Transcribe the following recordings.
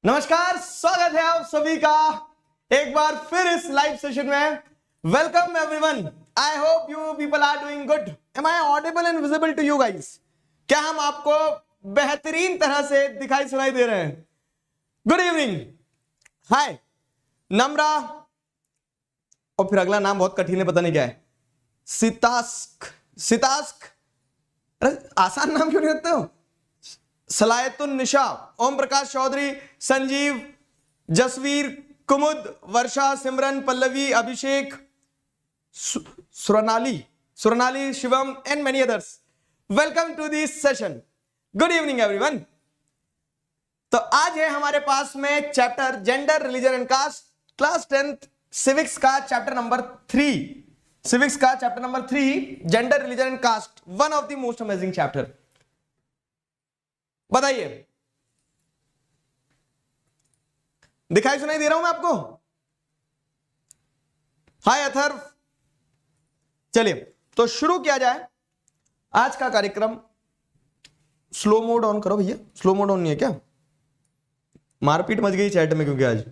नमस्कार, स्वागत है आप सभी का एक बार फिर इस लाइव सेशन में। Welcome everyone. I hope you people are doing good. Am I audible and visible to you guys? क्या हम आपको बेहतरीन तरह से दिखाई सुनाई दे रहे हैं? Good evening. हाय नम्रा, और फिर अगला नाम बहुत कठिन है, पता नहीं क्या है। सितास्क, सितास्क, अरे आसान नाम क्यों नहीं रखते हो? सलायतुन Nisha, Om Prakash Chaudhary, Sanjeev, Jasveer, Kumud, Varsha, Simran, Pallavi, Abhishek, Surnali, Shivam and many others. Welcome to this session. Good evening everyone. तो आज है हमारे पास में chapter gender, religion and caste, class 10th civics का चैप्टर नंबर 3। सिविक्स का chapter number 3, gender, religion and caste, one of the most amazing chapter. बताइए, दिखाई सुनाई दे रहा हूं मैं आपको? हाय अथर्व। चलिए तो शुरू किया जाए आज का कार्यक्रम। स्लो मोड ऑन करो भैया। स्लो मोड ऑन नहीं है क्या? मारपीट मच गई चैट में, क्योंकि आज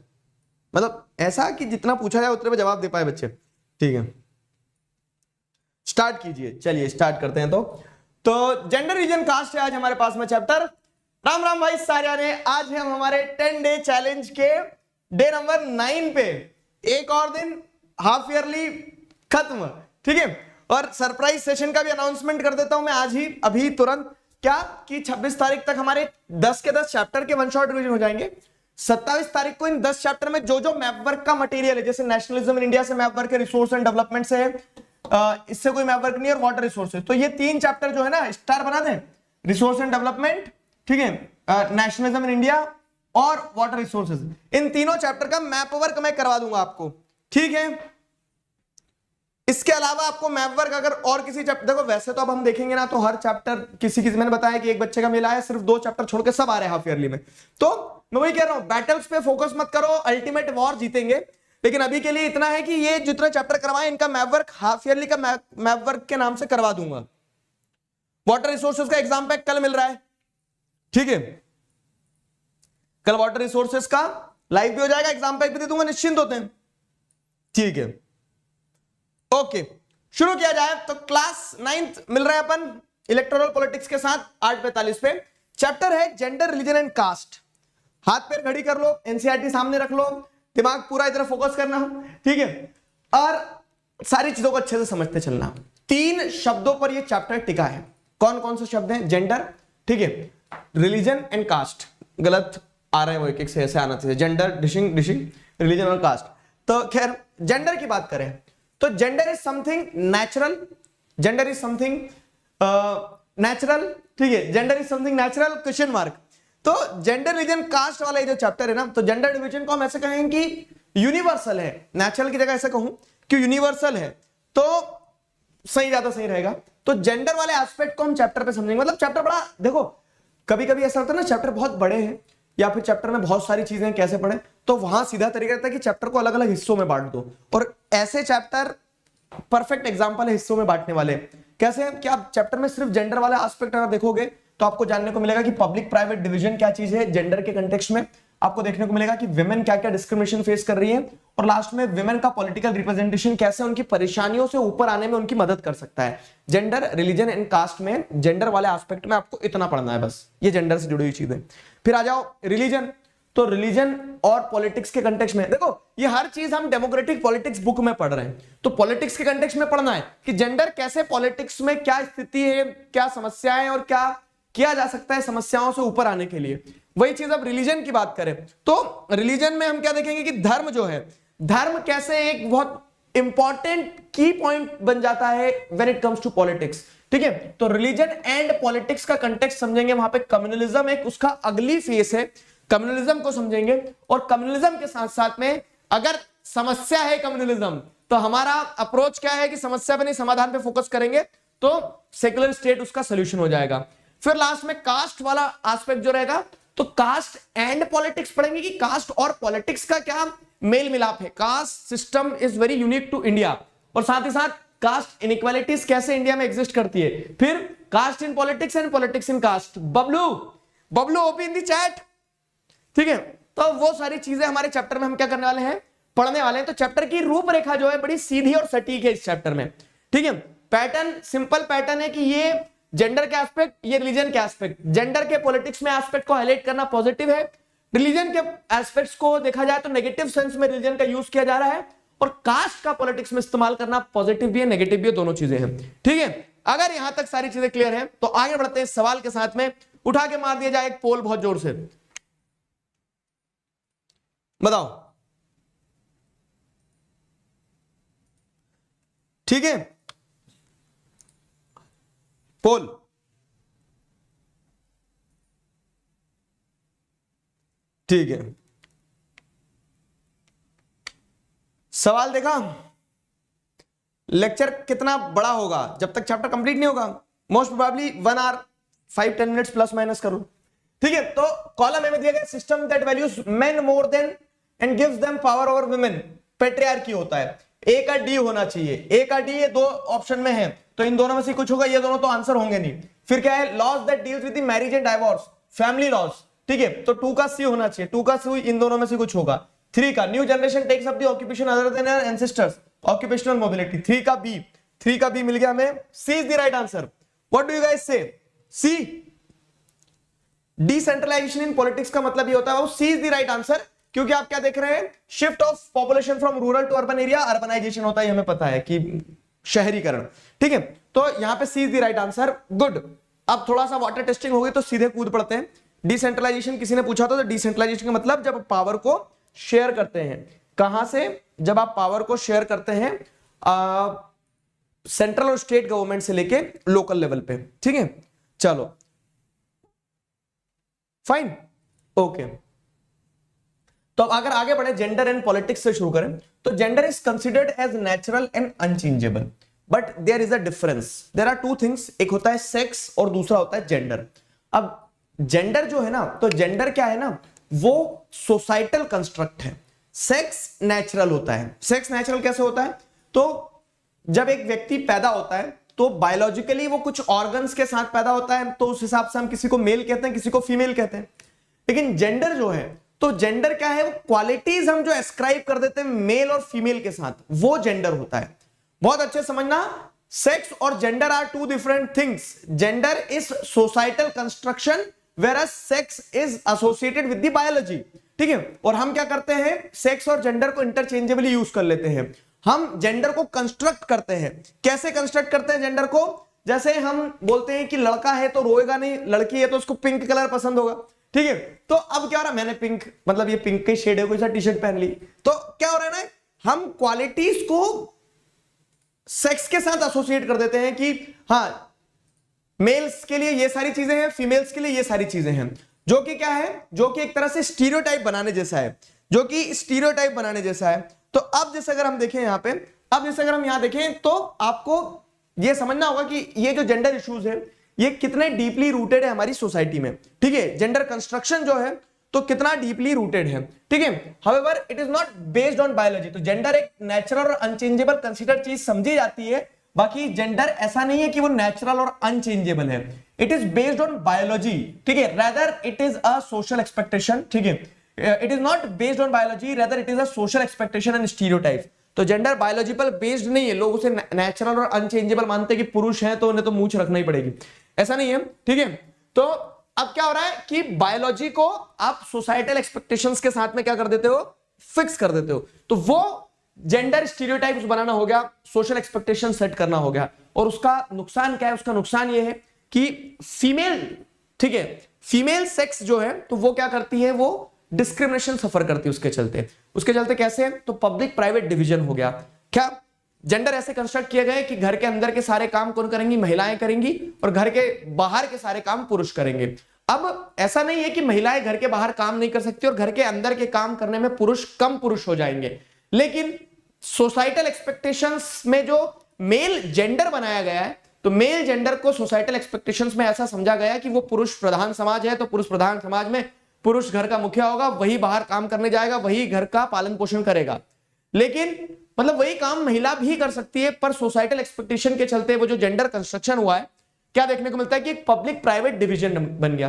मतलब ऐसा कि जितना पूछा जाए उतने पे जवाब दे पाए बच्चे। ठीक है, स्टार्ट कीजिए। चलिए स्टार्ट करते हैं। तो जेंडर, रिलीजन, कास्ट है आज हमारे पास में चैप्टर। राम राम भाई सारिया ने। आज है हम हमारे 10 डे चैलेंज के डे नंबर 9 पे। एक और दिन, हाफ ईयरली खत्म। ठीक है, और सरप्राइज सेशन का भी अनाउंसमेंट कर देता हूं मैं आज ही, अभी तुरंत। क्या कि 26 तारीख तक हमारे 10 के 10 चैप्टर के वन शॉट रिवीजन हो जाएंगे। 27 तारीख को इन 10 चैप्टर में जो जो मैप वर्क का मटेरियल है, जैसे नेशनलिज्म इन इंडिया से मैप वर्क है, रिसोर्स एंड डेवलपमेंट से इससे कोई मैप वर्क नहीं है, और वाटर रिसोर्सेज, तो ये 3 चैप्टर जो है ना, स्टार बना दें। रिसोर्स एंड डेवलपमेंट, ठीक है, नेशनलिज्म इन इंडिया और वाटर रिसोर्सेज, इन तीनों चैप्टर का मैप वर्क मैं करवा दूंगा आपको। ठीक है, इसके अलावा आपको मैप वर्क अगर और किसी चैप्टर, देखो वैसे तो अब हम देखेंगे ना तो हर चैप्टर किसी मैंने बताया कि एक बच्चे का मिला है, सिर्फ 2 चैप्टर छोड़ के सब आ रहे हैं हाफ ईयरली में। तो मैं वही कह रहा हूं, बैटल्स पे फोकस मत करो, अल्टीमेट वॉर जीतेंगे। लेकिन अभी के लिए इतना है कि ये जितने चैप्टर करवाए इनका मैप वर्क हाफ ईयरली का मैप वर्क के नाम से करवा दूंगा। वाटर रिसोर्सेज का एग्जाम पैक कल मिल रहा है। ठीक है, कल वाटर रिसोर्सेज का लाइव भी हो जाएगा, एग्जाम पैक भी दे दूंगा, निश्चिंत होते हैं। ठीक है, ओके, शुरू किया जाए। तो क्लास 9th मिल रहा है अपन इलेक्टोरल पॉलिटिक्स के साथ 8:45 पे। चैप्टर है जेंडर, रिलीजन एंड कास्ट। हाथ पैर घड़ी कर लो, एनसीईआरटी सामने रख लो, दिमाग पूरा इधर फोकस करना। ठीक है, और सारी चीजों को अच्छे से समझते चलना। 3 शब्दों पर यह चैप्टर टिका है। कौन कौन से शब्द हैं? जेंडर, ठीक है, रिलीजन एंड कास्ट। गलत आ रहे हैं वो, एक से ऐसे आना चाहिए। जेंडर, डिशिंग, रिलीजन और कास्ट। तो खैर जेंडर की बात करें तो gender is something natural. Gender is something natural. ठीक है, gender is something natural, question mark. तो जेंडर, रिलीजन, कास्ट वाला ये जो चैप्टर है ना, तो जेंडर डिवीजन को हम ऐसे कहेंगे कि यूनिवर्सल है। नेचुरल की जगह ऐसे कहूं कि यूनिवर्सल है तो सही, ज्यादा सही रहेगा। तो जेंडर वाले एस्पेक्ट को हम चैप्टर पे समझेंगे। मतलब चैप्टर बड़ा, देखो कभी कभी ऐसा होता है ना, चैप्टर बहुत बड़े हैं या फिर चैप्टर में बहुत सारी चीजें हैं, कैसे पढ़ें? तो वहां सीधा तरीका रहता है कि चैप्टर को अलग अलग हिस्सों में बांट दो। और ऐसे चैप्टर परफेक्ट एग्जांपल है हिस्सों में बांटने वाले। कैसे? कि आप चैप्टर में सिर्फ जेंडर वाला एस्पेक्ट अगर देखोगे तो आपको जानने को मिलेगा कि पब्लिक प्राइवेट डिवीजन क्या चीज है जेंडर के कंटेक्स्ट में। आपको देखने को मिलेगा कि विमेन क्या क्या डिस्क्रिमिनेशन फेस कर रही है, और लास्ट में विमेन का पॉलिटिकल रिप्रेजेंटेशन कैसे उनकी परेशानियों से ऊपर आने में उनकी मदद कर सकता है। जेंडर, रिलीजन एंड कास्ट में जेंडर वाले एस्पेक्ट में आपको इतना पढ़ना है बस, ये जेंडर से जुड़ी हुई चीजें। फिर आ जाओ रिलीजन। तो रिलीजन और पॉलिटिक्स के कंटेक्स्ट में, देखो ये हर चीज हम डेमोक्रेटिक पॉलिटिक्स बुक में पढ़ रहे हैं, तो पॉलिटिक्स के कंटेक्स्ट में पढ़ना है कि जेंडर कैसे पॉलिटिक्स में क्या स्थिति है, क्या समस्याएं, और क्या किया जा सकता है समस्याओं से ऊपर आने के लिए। वही चीज अब रिलीजन की बात करें तो रिलीजन में हम क्या देखेंगे कि धर्म जो है, धर्म कैसे एक बहुत इंपॉर्टेंट की पॉइंट बन जाता है when it comes to politics. ठीक है, तो रिलीजन एंड पॉलिटिक्स का कंटेक्स्ट समझेंगे। वहां पे कम्युनलिज्म एक उसका अगली फेस है, कम्युनलिज्म को समझेंगे। और कम्युनलिज्म के साथ साथ में अगर समस्या है कम्युनलिज्म, तो हमारा अप्रोच क्या है कि समस्या पे नहीं समाधान पे फोकस करेंगे, तो सेक्युलर स्टेट उसका सोल्यूशन हो जाएगा। फिर लास्ट में कास्ट वाला एस्पेक्ट जो रहेगा, तो कास्ट एंड पॉलिटिक्स पढ़ेंगे कि कास्ट और पॉलिटिक्स का क्या मेल मिलाप है। Caste system is very unique to India, और साथ ही साथ कास्ट इनइक्वालिटीज कैसे इंडिया में एग्जिस्ट करती है। फिर caste in politics and politics in caste. Bablu OP in the chat. ठीक है, तो वो सारी चीजें हमारे चैप्टर में हम क्या करने वाले हैं, पढ़ने वाले हैं। तो चैप्टर की रूपरेखा जो है बड़ी सीधी और सटीक है इस चैप्टर में, ठीक है। पैटर्न सिंपल पैटर्न है कि ये जेंडर के एस्पेक्ट, ये रिलीजन के एस्पेक्ट। जेंडर के पॉलिटिक्स में एस्पेक्ट को हाईलाइट करना पॉजिटिव है, रिलीजन के एस्पेक्ट्स को देखा जाए तो नेगेटिव सेंस में रिलीजन का यूज किया जा रहा है, और कास्ट का पॉलिटिक्स में इस्तेमाल करना पॉजिटिव भी है नेगेटिव भी है, दोनों चीजें हैं, ठीक है। अगर यहां तक सारी चीजें क्लियर हैं तो आगे बढ़ते हैं सवाल के साथ में। उठा के मार दिया जाए एक पोल बहुत जोर से, बताओ, ठीक है। पोल, ठीक है। सवाल देखा, लेक्चर कितना बड़ा होगा जब तक चैप्टर कंप्लीट नहीं होगा, most probably 1 hour 5-10 minutes plus minus करो, ठीक है। तो कॉलम ए में दिया गया system that values men more than and gives them power over women, patriarchy होता है। ए का डी होना चाहिए, ए का डी, ये दो ऑप्शन में है तो इन दोनों में से कुछ होगा, ये दोनों तो आंसर होंगे नहीं। फिर क्या है, laws that deals with the marriage and divorce, family laws, ठीक है। तो 2 का सी होना चाहिए, 2 का सी, इन दोनों में से कुछ होगा। 3 का new generation takes up the occupation other than their ancestors, occupational mobility. 3 का बी, 3 का बी मिल गया हमें, C is the right answer. What do you guys say, C. Decentralisation in politics का मतलब ये होता है C is the right answer, क्योंकि आप क्या देख रहे हैं, shift of population from rural to urban area, urbanisation होता है, हमें पता है कि शहरीकरण, ठीक है। तो यहां पे C is the right answer, good. अब थोड़ा सा वाटर टेस्टिंग होगी तो सीधे कूद पड़ते हैं। डिसेंट्रलाइजेशन किसी ने पूछा था, तो डिसेंट्रलाइजेशन का मतलब जब पावर को शेयर करते हैं, कहां से, जब आप पावर को शेयर करते हैं सेंट्रल और स्टेट गवर्नमेंट से लेके लोकल लेवल पे, ठीक है। चलो फाइन, ओके। तो अगर आगे बढ़े, जेंडर एंड पॉलिटिक्स से शुरू करें, तो gender is considered as natural and unchangeable, but there is a difference, there are 2 things, एक होता है सेक्स और दूसरा होता है जेंडर। अब जेंडर जो है ना, तो जेंडर क्या है ना, वो सोसाइटल कंस्ट्रक्ट है, सेक्स नेचुरल होता है। सेक्स नेचुरल कैसे होता है, तो जब एक व्यक्ति पैदा होता है तो बायोलॉजिकली वो कुछ ऑर्गन्स के साथ पैदा होता है, तो उस हिसाब से हम किसी को मेल कहते हैं, किसी को फीमेल कहते हैं। लेकिन जेंडर जो है, तो जेंडर क्या है, वो क्वालिटीज हम जो एस्क्राइब कर देते हैं मेल और फीमेल के साथ, वो जेंडर होता है। बहुत अच्छे समझना, सेक्स और gender are 2 different things. Gender is societal construction whereas sex is associated with the biology, ठीक है। और हम क्या करते हैं, सेक्स और जेंडर को इंटरचेंजेबली यूज कर लेते हैं। हम जेंडर को कंस्ट्रक्ट करते हैं, कैसे कंस्ट्रक्ट करते हैं जेंडर को, जैसे हम बोलते हैं कि लड़का है तो रोएगा नहीं, लड़की है तो उसको पिंक कलर पसंद होगा, ठीक है। तो अब क्या हो रहा है, मैंने पिंक, मतलब ये पिंक की शेड है, कोई सा टी शर्ट पहन ली, तो क्या हो रहा है ना, हम क्वालिटीज को सेक्स के साथ एसोसिएट कर देते हैं कि हाँ, मेल्स के लिए ये सारी चीजें हैं, फीमेल्स के लिए ये सारी चीजें हैं, जो कि क्या है, जो कि एक तरह से स्टीरियोटाइप बनाने जैसा है, जो कि स्टीरियोटाइप बनाने जैसा है। तो अब जैसे अगर हम देखें यहां पे, अब जैसे अगर हम यहां देखें तो आपको ये समझना होगा कि ये जो जेंडर इश्यूज है ये कितने डीपली रूटेड है हमारी सोसाइटी में, ठीक है। जेंडर कंस्ट्रक्शन जो है तो कितना डीपली रूटेड है, ठीक है। However it is not based on biology, तो जेंडर एक नेचुरल और अनचेंजेबल कंसीडर चीज समझी जाती है, बाकी जेंडर ऐसा नहीं है कि वो नेचुरल और अनचेंजेबल है, it is based on biology, ठीक है। Rather it is a social expectation, ठीक है, it is not based on biology, rather it is a social expectation and stereotype. तो जेंडर बायोलॉजिकल बेस्ड नहीं है, लोग उसे नेचुरल और अनचेंजेबल मानते हैं कि पुरुष है तो उन्हें तो मूंछ रखना ही पड़ेगी, ऐसा नहीं है, ठीक है। तो अब क्या हो रहा है कि बायोलॉजी को आप सोसाइटल एक्सपेक्टेशंस के साथ में क्या कर देते हो, फिक्स कर देते हो, तो वो जेंडर स्टीरियोटाइप्स बनाना हो गया, सोशल एक्सपेक्टेशन सेट करना हो गया। और उसका नुकसान क्या है, उसका नुकसान ये है कि फीमेल, ठीक है, फीमेल सेक्स जो है तो वो क्या करती है, वो डिस्क्रिमिनेशन सफर करती है उसके चलते कैसे, तो पब्लिक प्राइवेट डिवीजन हो गया। क्या जेंडर ऐसे कंस्ट्रक्ट किए गए कि घर के अंदर के सारे काम कौन करेंगी, महिलाएं करेंगी, और घर के बाहर के सारे काम पुरुष करेंगे। अब ऐसा नहीं है कि महिलाएं घर के बाहर काम नहीं कर सकती और घर के अंदर के काम करने में पुरुष कम पुरुष हो जाएंगे, लेकिन सोसाइटल एक्सपेक्टेशंस में जो मेल जेंडर बनाया गया है, तो मेल जेंडर को सोसाइटल एक्सपेक्टेशंस में ऐसा समझा गया कि वो पुरुष प्रधान समाज है, तो पुरुष प्रधान समाज में पुरुष घर का मुखिया होगा, वही बाहर काम करने जाएगा, वही घर का पालन पोषण करेगा। लेकिन मतलब वही काम महिला भी कर सकती है, पर सोसाइटल एक्सपेक्टेशन के चलते वो जो जेंडर कंस्ट्रक्शन हुआ है, क्या देखने को मिलता है कि एक पब्लिक प्राइवेट डिवीजन बन गया।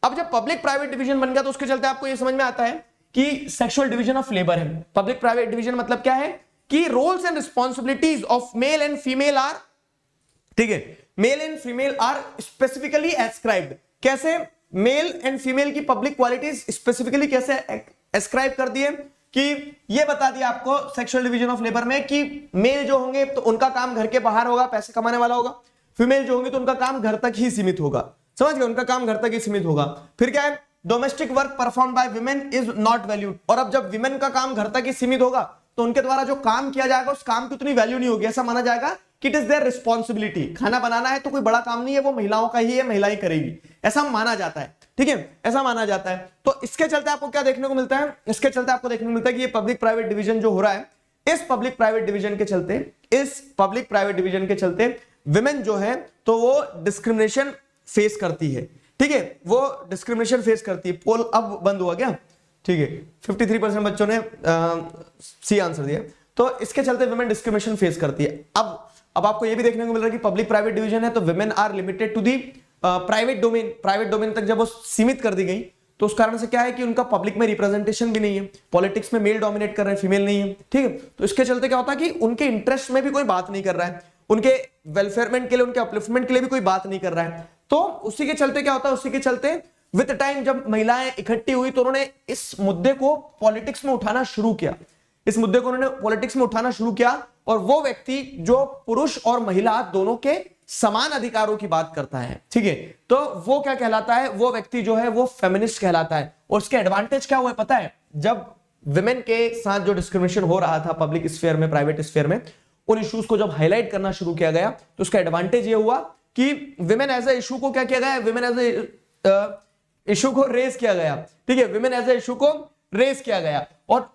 अब जब पब्लिक प्राइवेट डिवीजन बन गया तो उसके चलते आपको यह समझ में आता है कि सेक्सुअल डिवीजन ऑफ लेबर है। पब्लिक प्राइवेट डिवीजन मतलब क्या है कि roles and responsibilities of male and female are, ठीक है, male and female are specifically ascribed. कैसे मेल एंड फीमेल की पब्लिक क्वालिटीज स्पेसिफिकली कैसे एस्क्राइब कर दिए कि ये बता दिया आपको सेक्सुअल डिवीजन ऑफ लेबर में कि मेल जो होंगे तो उनका काम घर के बाहर होगा, पैसे कमाने वाला होगा, फीमेल जो होंगी तो उनका काम घर तक ही सीमित होगा। समझ गए, उनका काम घर तक ही सीमित होगा। फिर क्या है, domestic work perform by women is not valued. और अब जब विमेन का काम घर तक ही सीमित होगा तो उनके द्वारा जो काम किया जाएगा उस काम की उतनी वैल्यू नहीं होगी। ऐसा माना जाएगा कि इट इज देयर रिस्पॉन्सिबिलिटी। खाना बनाना है तो कोई बड़ा काम नहीं है, वो महिलाओं का ही है, महिलाएं करेगी, ऐसा माना जाता है। ठीक है, ऐसा माना जाता है। तो इसके चलते आपको क्या देखने को मिलता है, इसके चलते आपको देखने को मिलता है कि ये पब्लिक प्राइवेट डिवीजन जो हो रहा है, इस पब्लिक प्राइवेट डिवीजन के चलते, इस पब्लिक प्राइवेट डिवीजन के चलते विमेन जो है तो वो डिस्क्रिमिनेशन फेस करती है। ठीक है, वो डिस्क्रिमिनेशन फेस करती है। पोल अब बंद हुआ क्या? ठीक है, 53% बच्चों ने सी आंसर दिया। तो इसके चलते विमेन डिस्क्रिमिनेशन फेस करती है। अब आपको ये भी देखने को मिल रहा है कि पब्लिक प्राइवेट डिवीजन है तो women are limited to the private domain. Private domain तक जब वो सीमित कर दी गई तो उस कारण से क्या है कि उनका पब्लिक में रिप्रेजेंटेशन भी नहीं है। पॉलिटिक्स में मेल डोमिनेट कर रहे हैं, फीमेल नहीं है। ठीक है, तो इसके चलते क्या होता है कि उनके इंटरेस्ट में भी कोई बात नहीं कर रहा है, उनके वेलफेयरमेंट के लिए, उनके अपलिफ्टमेंट के लिए भी कोई बात नहीं कर रहा है। तो उसी के चलते क्या होता है, उसी के चलते विद टाइम जब महिलाएं इकट्ठी हुई तो उन्होंने इस मुद्दे को पॉलिटिक्स में उठाना शुरू किया। इस मुद्दे को उन्होंने पॉलिटिक्स में उठाना शुरू किया और वो व्यक्ति जो पुरुष और महिला दोनों के समान अधिकारों की बात करता है, ठीक है, तो वो क्या कहलाता है, वो व्यक्ति जो है वो फेमिनिस्ट कहलाता है। और उसके एडवांटेज क्या हुआ है पता है? जब विमेन के साथ जो डिस्क्रिमिनेशन हो रहा था पब्लिक स्फीयर में, प्राइवेट स्फीयर में, उन इश्यूज को जब हाईलाइट करना शुरू किया गया तो उसका एडवांटेज ये हुआ कि विमेन एज ए इशू को क्या किया गया, विमेन एज ए इशू को रेज किया गया। ठीक है, विमेन एज ए इशू को रेज किया गया। और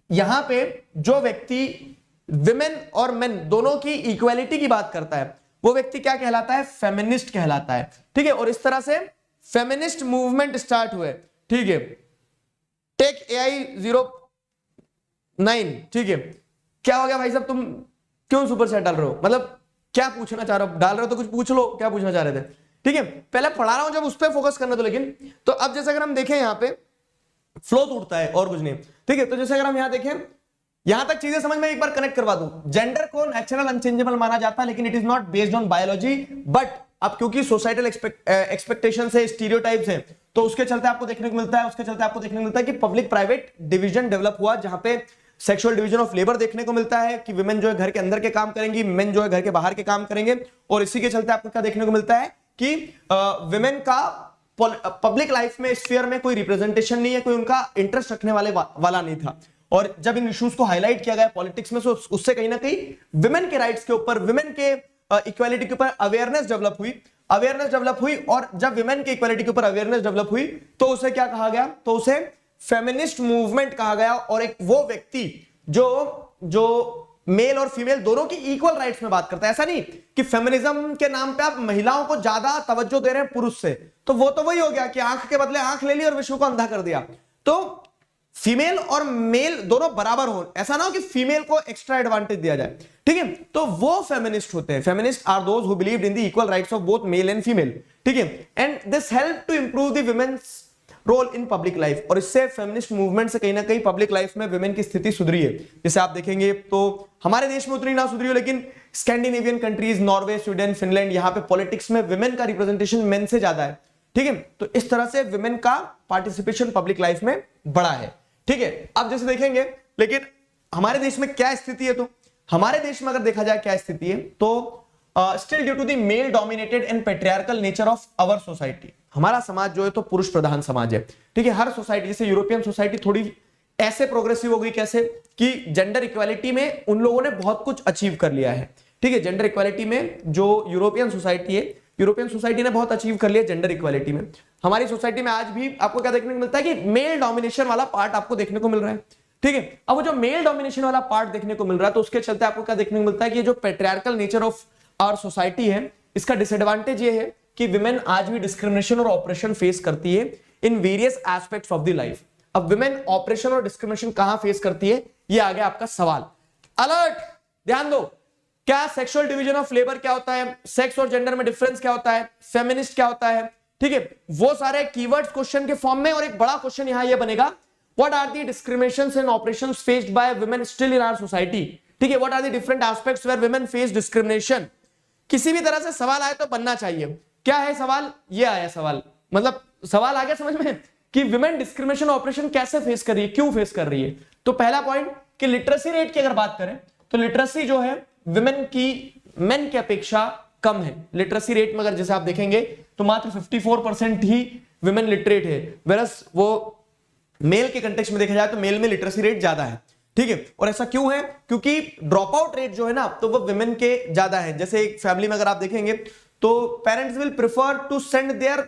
यहां पे जो व्यक्ति विमेन और मेन दोनों की इक्वालिटी की बात करता है वो व्यक्ति क्या कहलाता है? फेमिनिस्ट कहलाता है। ठीक है, और इस तरह से फेमिनिस्ट मूवमेंट स्टार्ट हुए। ठीक है, टेक AI 09। ठीक है, क्या हो गया भाई साहब, तुम क्यों सुपर चैट डाल रहे हो? मतलब क्या पूछना चाह रहे हो? डाल रहे हो तो कुछ पूछ लो, क्या पूछना चाह रहे थे? ठीक है, पहले पढ़ा रहा हूं, जब उस पर फोकस करना तो। लेकिन तो अब जैसे अगर हम देखें यहां पे फ्लो टूटता है और कुछ नहीं। ठीक है, तो जैसे अगर हम यहां देखें, यहां तक चीजें समझ में एक बार कनेक्ट करवा दूं। जेंडर को नेचुरल अनचेंजेबल माना जाता है लेकिन it is not based on biology, but अब क्योंकि सोसाइटल एक्सपेक्टेशन है, स्टीरियोटाइप्स हैं, तो उसके चलते आपको देखने को मिलता है, उसके चलते आपको देखने को मिलता है कि पब्लिक प्राइवेट डिवीजन डेवलप हुआ जहां पे सेक्सुअल डिवीजन ऑफ लेबर देखने को मिलता है कि विमेन जो है घर के अंदर के काम करेंगी, मेन जो है घर के बाहर के काम करेंगे। और इसी के चलते आपको क्या देखने को मिलता है कि विमेन का पब्लिक लाइफ में, स्फीयर में कोई रिप्रेजेंटेशन नहीं है, कोई उनका इंटरेस्ट रखने वाला नहीं था। और जब इन इश्यूज को हाईलाइट किया गया पॉलिटिक्स में, उससे कहीं ना कहीं विमेन के राइट्स के ऊपर, विमेन के इक्वालिटी के ऊपर अवेयरनेस डेवलप हुई। और जब विमेन के इक्वालिटी के ऊपर अवेयरनेस डेवलप हुई तो उसे क्या कहा गया? तो उसे फेमिनिस्ट मूवमेंट कहा गया। और एक वो व्यक्ति जो मेल और फीमेल दोनों की इक्वल राइट्स में बात करता है। ऐसा नहीं कि फेमिनिज्म के नाम पे आप महिलाओं को ज्यादा तवज्जो दे रहे हैं पुरुष से, तो वो तो वही हो गया कि आंख के बदले आंख ले ली और विश्व को अंधा कर दिया। तो फीमेल और मेल दोनों बराबर हो, ऐसा ना हो कि फीमेल को एक्स्ट्रा एडवांटेज दिया जाए। ठीक है, तो वो फेमिनिस्ट होते हैं। Feminist are those who believed in the equal rights of both male and female. ठीक है, and this help to improve the women's role in public life. और इससे फेमिनिस्ट मूवमेंट से कहीं ना कहीं पब्लिक लाइफ में विमेन की स्थिति सुधरी है। जैसे आप देखेंगे तो हमारे देश में उतनी ना सुधरी हो, लेकिन Scandinavian countries, Norway, Sweden, Finland, यहाँ पे पॉलिटिक्स में विमेन का रिप्रेजेंटेशन मेन से ज्यादा है। ठीक है, तो इस तरह से विमेन का पार्टिसिपेशन पब्लिक लाइफ में बढ़ा है। ठीक है, अब जैसे देखेंगे, लेकिन हमारे देश में क्या स्थिति है? तो हमारे देश में अगर देखा जाए क्या स्थिति है तो still due to the male dominated and patriarchal nature of our society, हमारा समाज जो है तो पुरुष प्रधान समाज है। ठीक है, हर सोसाइटी, जैसे यूरोपियन सोसाइटी थोड़ी ऐसे प्रोग्रेसिव हो गई, कैसे कि जेंडर इक्वालिटी में उन लोगों ने बहुत कुछ अचीव कर लिया है। ठीक है, जेंडर इक्वालिटी में जो यूरोपियन सोसाइटी है, यूरोपियन सोसाइटी ने बहुत अचीव कर लिया जेंडर इक्वालिटी में। हमारी सोसाइटी में आज भी आपको क्या देखने को मिलता है कि मेल डोमिनेशन वाला पार्ट आपको देखने को मिल रहा है। ठीक है, अब वो जो मेल डोमिनेशन वाला पार्ट देखने को मिल रहा है तो उसके चलते आपको क्या देखने को मिलता है कि ये जो patriarchal nature of our society है, इसका डिसएडवांटेज ये है कि विमेन आज भी डिस्क्रिमिनेशन और ऑपरेशन फेस करती है in various aspects of the life. अब विमेन ऑपरेशन और डिस्क्रिमिनेशन कहां फेस करती है, ये आ गया आपका सवाल। अलर्ट, ध्यान दो, क्या सेक्सुअल डिवीजन ऑफ लेबर क्या होता है, सेक्स और जेंडर में डिफरेंस क्या होता है, फेमिनिस्ट क्या होता है। ठीक है, वो सारे कीवर्ड्स क्वेश्चन के फॉर्म में। और एक बड़ा क्वेश्चन यहां ये बनेगा, what are the discriminations and operations faced by women still in our society, ठीक है, what are the different aspects where women face discrimination. किसी भी तरह से सवाल आए तो बनना चाहिए। क्या है सवाल, ये आया सवाल, मतलब सवाल आ गया समझ में कि विमेन डिस्क्रिमिनेशन ऑपरेशन कैसे फेस कर रही है, क्यों फेस कर रही है। तो पहला पॉइंट कि लिटरेसी रेट की अगर बात करें तो लिटरेसी जो है विमेन की मेन की अपेक्षा कम है। लिटरेसी रेट में अगर जैसे आप देखेंगे तो मात्र 54% ही विमेन लिटरेट है, वेरस वो मेल के कंटेक्स्ट में देखा जाए तो मेल में लिटरेसी रेट ज्यादा है, ठीक है। और ऐसा क्यों है, क्योंकि ड्रॉप आउट रेट जो है ना तो वो विमेन के ज्यादा है। जैसे एक फैमिली में अगर आप देखेंगे तो parents will prefer to send their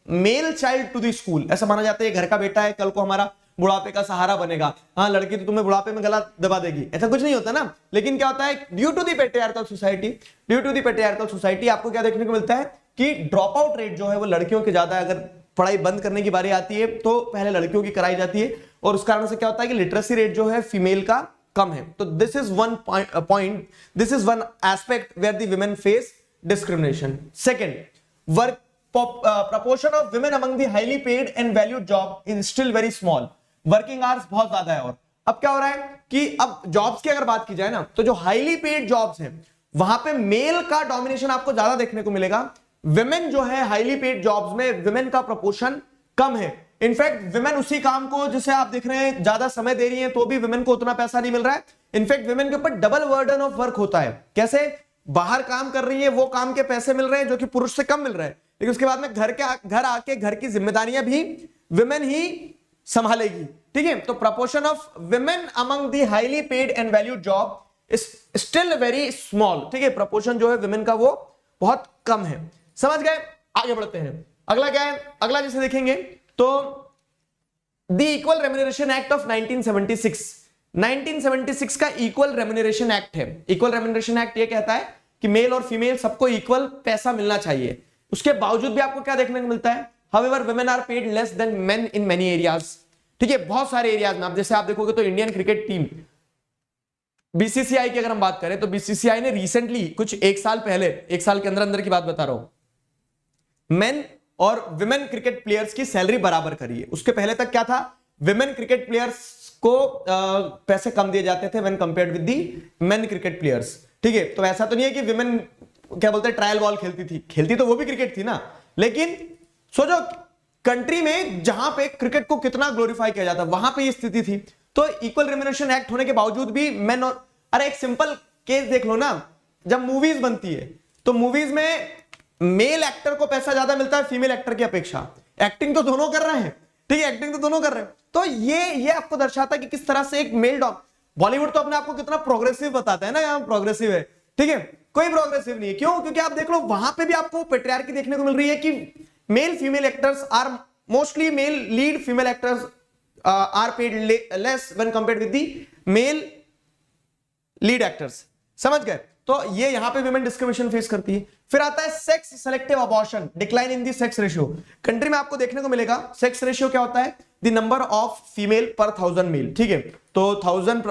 male child to the school. ऐसा माना जाता है घर का बेटा है, कल को हमारा बुढ़ापे का सहारा बनेगा। हाँ, लड़की तो तुम्हें बुढ़ापे में गला दबा देगी, ऐसा कुछ नहीं होता ना। लेकिन क्या होता है, due to the patriarchal society आपको क्या देखने को मिलता है कि ड्रॉप आउट रेट जो है वो लड़कियों के ज्यादा है। अगर पढ़ाई बंद करने की बारी आती है तो पहले लड़कियों की कराई जाती है, और उस कारण से क्या होता है कि लिटरेसी रेट जो है फीमेल का कम है। तो this is one point, this is one aspect where the women face discrimination. Second, work proportion of women among the highly paid and valued job is still very small. Working hours बहुत ज्यादा है। और अब क्या हो रहा है कि अब जॉब्स की अगर बात की जाए ना तो जो हाईली पेड जॉब्स हैं वहां पे मेल का डोमिनेशन आपको ज्यादा देखने को मिलेगा। विमेन जो है हाईली पेड जॉब्स में विमेन का प्रोपोर्शन कम है। इनफैक्ट विमेन उसी काम को जिसे आप देख रहे हैं ज्यादा समय दे रही हैं तो भी विमेन को उतना पैसा नहीं मिल रहा है। इनफैक्ट विमेन के ऊपर डबल बर्डन ऑफ वर्क होता है। कैसे, बाहर काम कर रही है वो काम के पैसे मिल रहे हैं जो कि पुरुष से कम मिल रहे हैं, लेकिन उसके बाद में घर आके घर की जिम्मेदारियां भी विमेन ही संभालेगी, ठीक है। तो proportion of women among the highly paid and valued job is still very small, ठीक है। प्रपोर्शन जो है विमेन का वो बहुत कम है। समझ गए, आगे बढ़ते हैं। अगला क्या है, अगला जैसे देखेंगे तो the equal remuneration act of 1976 का इक्वल रेम्यूनरेशन एक्ट है। इक्वल रेम्यूनरेशन एक्ट ये कहता है कि मेल और फीमेल सबको इक्वल पैसा मिलना चाहिए। उसके बावजूद भी आपको क्या देखने को मिलता है, however women are paid less than men in many areas, ठीक है। बहुत सारे एरियाज में आप जैसे आप देखोगे तो इंडियन क्रिकेट टीम बीसीसीआई की अगर हम बात करें तो बीसीसीआई ने रिसेंटली कुछ एक साल पहले, एक साल के अंदर की बात बता रहा हूं, मेन और विमेन क्रिकेट प्लेयर्स की सैलरी बराबर करी है। उसके पहले तक क्या था, विमेन क्रिकेट प्लेयर्स को पैसे कम दिए जाते थे when compared with the main cricket players, ठीक है। तो ऐसा तो नहीं है कि विमेन क्या बोलते हैं ट्रायल बॉल खेलती तो वो भी क्रिकेट थी ना, लेकिन सोचो कंट्री में जहां पे क्रिकेट को कितना ग्लोरीफाई किया जाता वहां पे ये स्थिति थी। तो इक्वल रेम्यूनरेशन एक्ट होने के बावजूद भी मेन और, अरे एक सिंपल केस देख लो ना, जब मूवीज बनती है तो मूवीज में मेल एक्टर को पैसा ज्यादा मिलता है फीमेल एक्टर की अपेक्षा। एक्टिंग तो दोनों कर रहे हैं, ठीक है, एक्टिंग तो दोनों कर रहे हैं। तो ये आपको दर्शाता है कि किस तरह से एक मेल डॉम, बॉलीवुड तो अपने आपको कितना प्रोग्रेसिव बताता है ना, यहां प्रोग्रेसिव है, ठीक है, कोई प्रोग्रेसिव नहीं है। क्यों, क्योंकि आप देख लो वहां पे भी आपको पेट्रियार्की देखने को मिल रही है कि male female actors are mostly male lead, female actors are paid less when compared with the male lead actors. समझ गए, तो ये यहां पे विमेन डिस्क्रिमिनेशन फेस करती है। फिर आता है sex selective abortion, decline in the sex ratio. Country में आपको देखने को मिलेगा सेक्स रेशियो क्या होता है, द नंबर ऑफ फीमेल पर 1000 मेल, ठीक है। तो 1000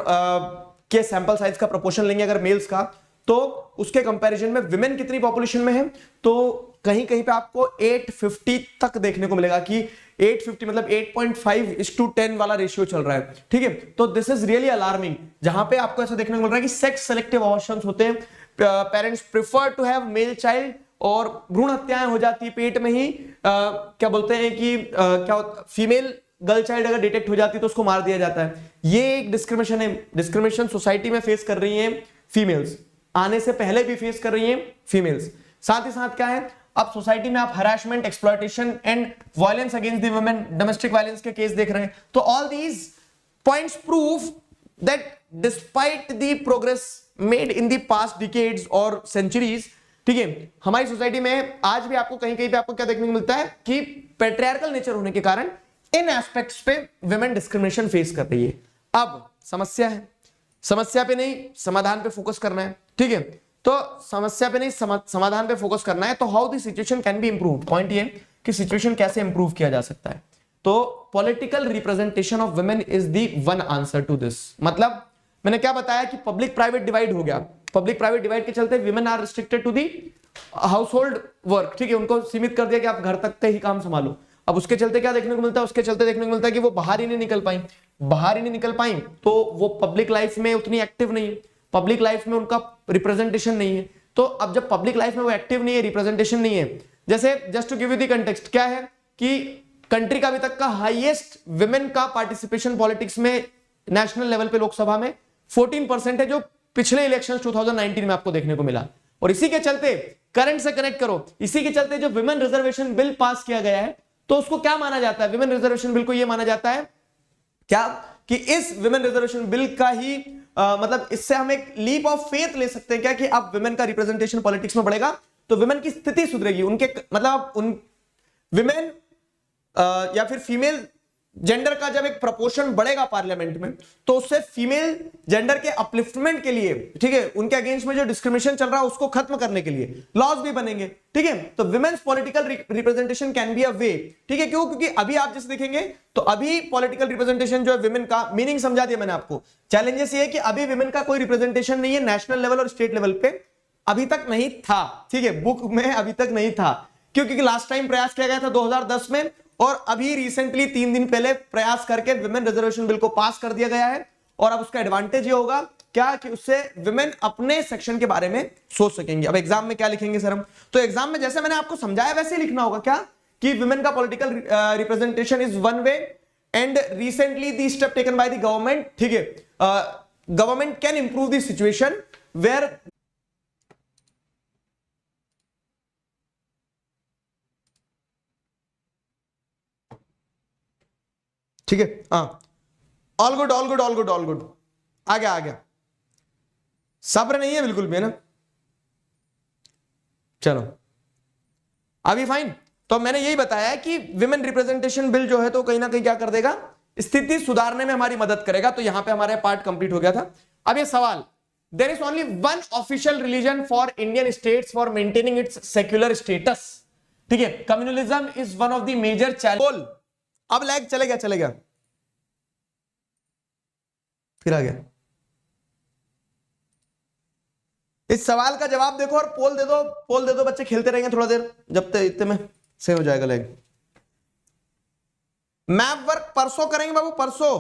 के सैंपल साइज का प्रोपोर्शन लेंगे अगर मेल्स का, तो उसके कंपैरिजन में विमेन कितनी पॉपुलेशन में है, तो कहीं कहीं पे आपको 850 तक देखने को मिलेगा कि 850 मतलब 8.5:10 वाला रेशियो चल रहा है, ठीक है। तो दिस इज रियली अलार्मिंग, जहां पे आपको ऐसा देखने को मिल रहा है कि सेक्स सेलेक्टिव अबॉर्शंस होते हैं, parents prefer to have male child, और भ्रूण हत्याएं हो जाती है पेट में ही। क्या बोलते हैं कि क्या फीमेल गर्ल चाइल्ड अगर डिटेक्ट हो जाती है तो उसको मार दिया जाता है। ये एक डिस्क्रिमिनेशन है, डिस्क्रिमिनेशन सोसाइटी में फेस कर रही है फीमेल्स, आने से पहले भी फेस कर रही हैं फीमेल्स। साथ ही साथ क्या है, अब सोसाइटी में आप harassment, exploitation and violence against the women, domestic violence के केस देख रहे हैं। तो all these points prove that despite the progress made in the past decades और सेंचुरीज, ठीक है, हमारी सोसाइटी में आज भी आपको कहीं कहीं पे आपको क्या देखने को मिलता है कि पैट्रियार्कल नेचर होने के कारण इन एस्पेक्ट्स पे वुमेन डिस्क्रिमिनेशन फेस कर रही है। अब समस्या है, समस्या पे नहीं समाधान पे फोकस करना है, ठीक है। तो समस्या पे नहीं समाधान पे फोकस करना है। तो how the situation can be improved, point ये कि सिचुएशन कैसे इंप्रूव किया जा सकता है। तो political representation of women is the one answer to this. मतलब मैंने क्या बताया कि पब्लिक प्राइवेट डिवाइड हो गया, पब्लिक प्राइवेट डिवाइड के चलते women are restricted to the household work, ठीक है, उनको सीमित कर दिया कि आप घर तक के ही काम संभालो। अब उसके चलते क्या देखने को मिलता है, उसके चलते देखने को मिलता है कि वो बाहर ही नहीं निकल पाई, बाहर ही नहीं निकल पाई तो वो पब्लिक लाइफ में उतनी एक्टिव नहीं है, पब्लिक लाइफ में उनका रिप्रेजेंटेशन नहीं है। तो अब जब पब्लिक लाइफ में वो एक्टिव नहीं है, रिप्रेजेंटेशन नहीं है, जैसे just to give you the context क्या है कि कंट्री का अभी तक का हाईएस्ट विमेन का पार्टिसिपेशन पॉलिटिक्स में नेशनल लेवल पे लोकसभा में 14% है, जो पिछले इलेक्शन 2019 में आपको देखने को मिला। और इसी के चलते करंट से कनेक्ट करो, इसी के चलते जो विमेन रिजर्वेशन बिल पास किया गया है तो उसको क्या माना जाता है, विमेन रिजर्वेशन बिल को यह माना जाता है क्या कि इस विमेन रिजर्वेशन बिल का ही मतलब इससे हम एक लीप ऑफ फेथ ले सकते हैं क्या कि अब विमेन का रिप्रेजेंटेशन पॉलिटिक्स में बढ़ेगा तो विमेन की स्थिति सुधरेगी, उनके मतलब उन विमेन या फिर फीमेल जेंडर का जब एक प्रपोर्शन बढ़ेगा पार्लियामेंट में तो उससे फीमेल जेंडर के अपलिफ्टमेंट के लिए, ठीक है, उनके अगेंस्ट में जो डिस्क्रिमिनेशन चल रहा है उसको खत्म करने के लिए लॉज भी बनेंगे, ठीक है। तो women's political representation can be a way, ठीक है। क्यों? क्योंकि अभी आप जैसे देखेंगे तो अभी पॉलिटिकल रिप्रेजेंटेशन जो है विमेन का मीनिंग समझा दिया मैंने आपको। चैलेंजेस ये है कि अभी विमेन का कोई रिप्रेजेंटेशन नहीं है नेशनल लेवल और स्टेट लेवल पे, अभी तक नहीं था, ठीक है, बुक में अभी तक नहीं था। क्योंकि लास्ट टाइम प्रयास किया गया था 2010 में और अभी रिसेंटली 3 दिन पहले प्रयास करके विमेन रिजर्वेशन बिल को पास कर दिया गया है। और अब उसका एडवांटेज ये होगा क्या कि उससे विमेन अपने सेक्शन के बारे में सोच सकेंगे। अब एग्जाम में क्या लिखेंगे सर हम, तो एग्जाम में जैसे मैंने आपको समझाया वैसे लिखना होगा क्या कि विमेन का political representation is one way and recently the step taken by the government, ठीक है, government can improve the situation where ठीक है। हाँ, all good all good all good all good, आ गया आ गया, सब्र नहीं है बिल्कुल भी ना। चलो अभी फाइन। तो मैंने यही बताया है कि विमेन रिप्रेजेंटेशन बिल जो है तो कहीं ना कहीं क्या कर देगा, स्थिति सुधारने में हमारी मदद करेगा। तो यहां पे हमारा पार्ट कंप्लीट हो गया था। अब ये सवाल, there is only one official religion for Indian states for maintaining its secular status, ठीक है। Communalism is one of the major challenge. अब लैग चले गया फिर आ गया। इस सवाल का जवाब देखो और पोल दे दो बच्चे खेलते रहेंगे थोड़ा देर, जब तक इतने में से हो जाएगा लैग। मैप वर्क परसों करेंगे बाबू, परसों।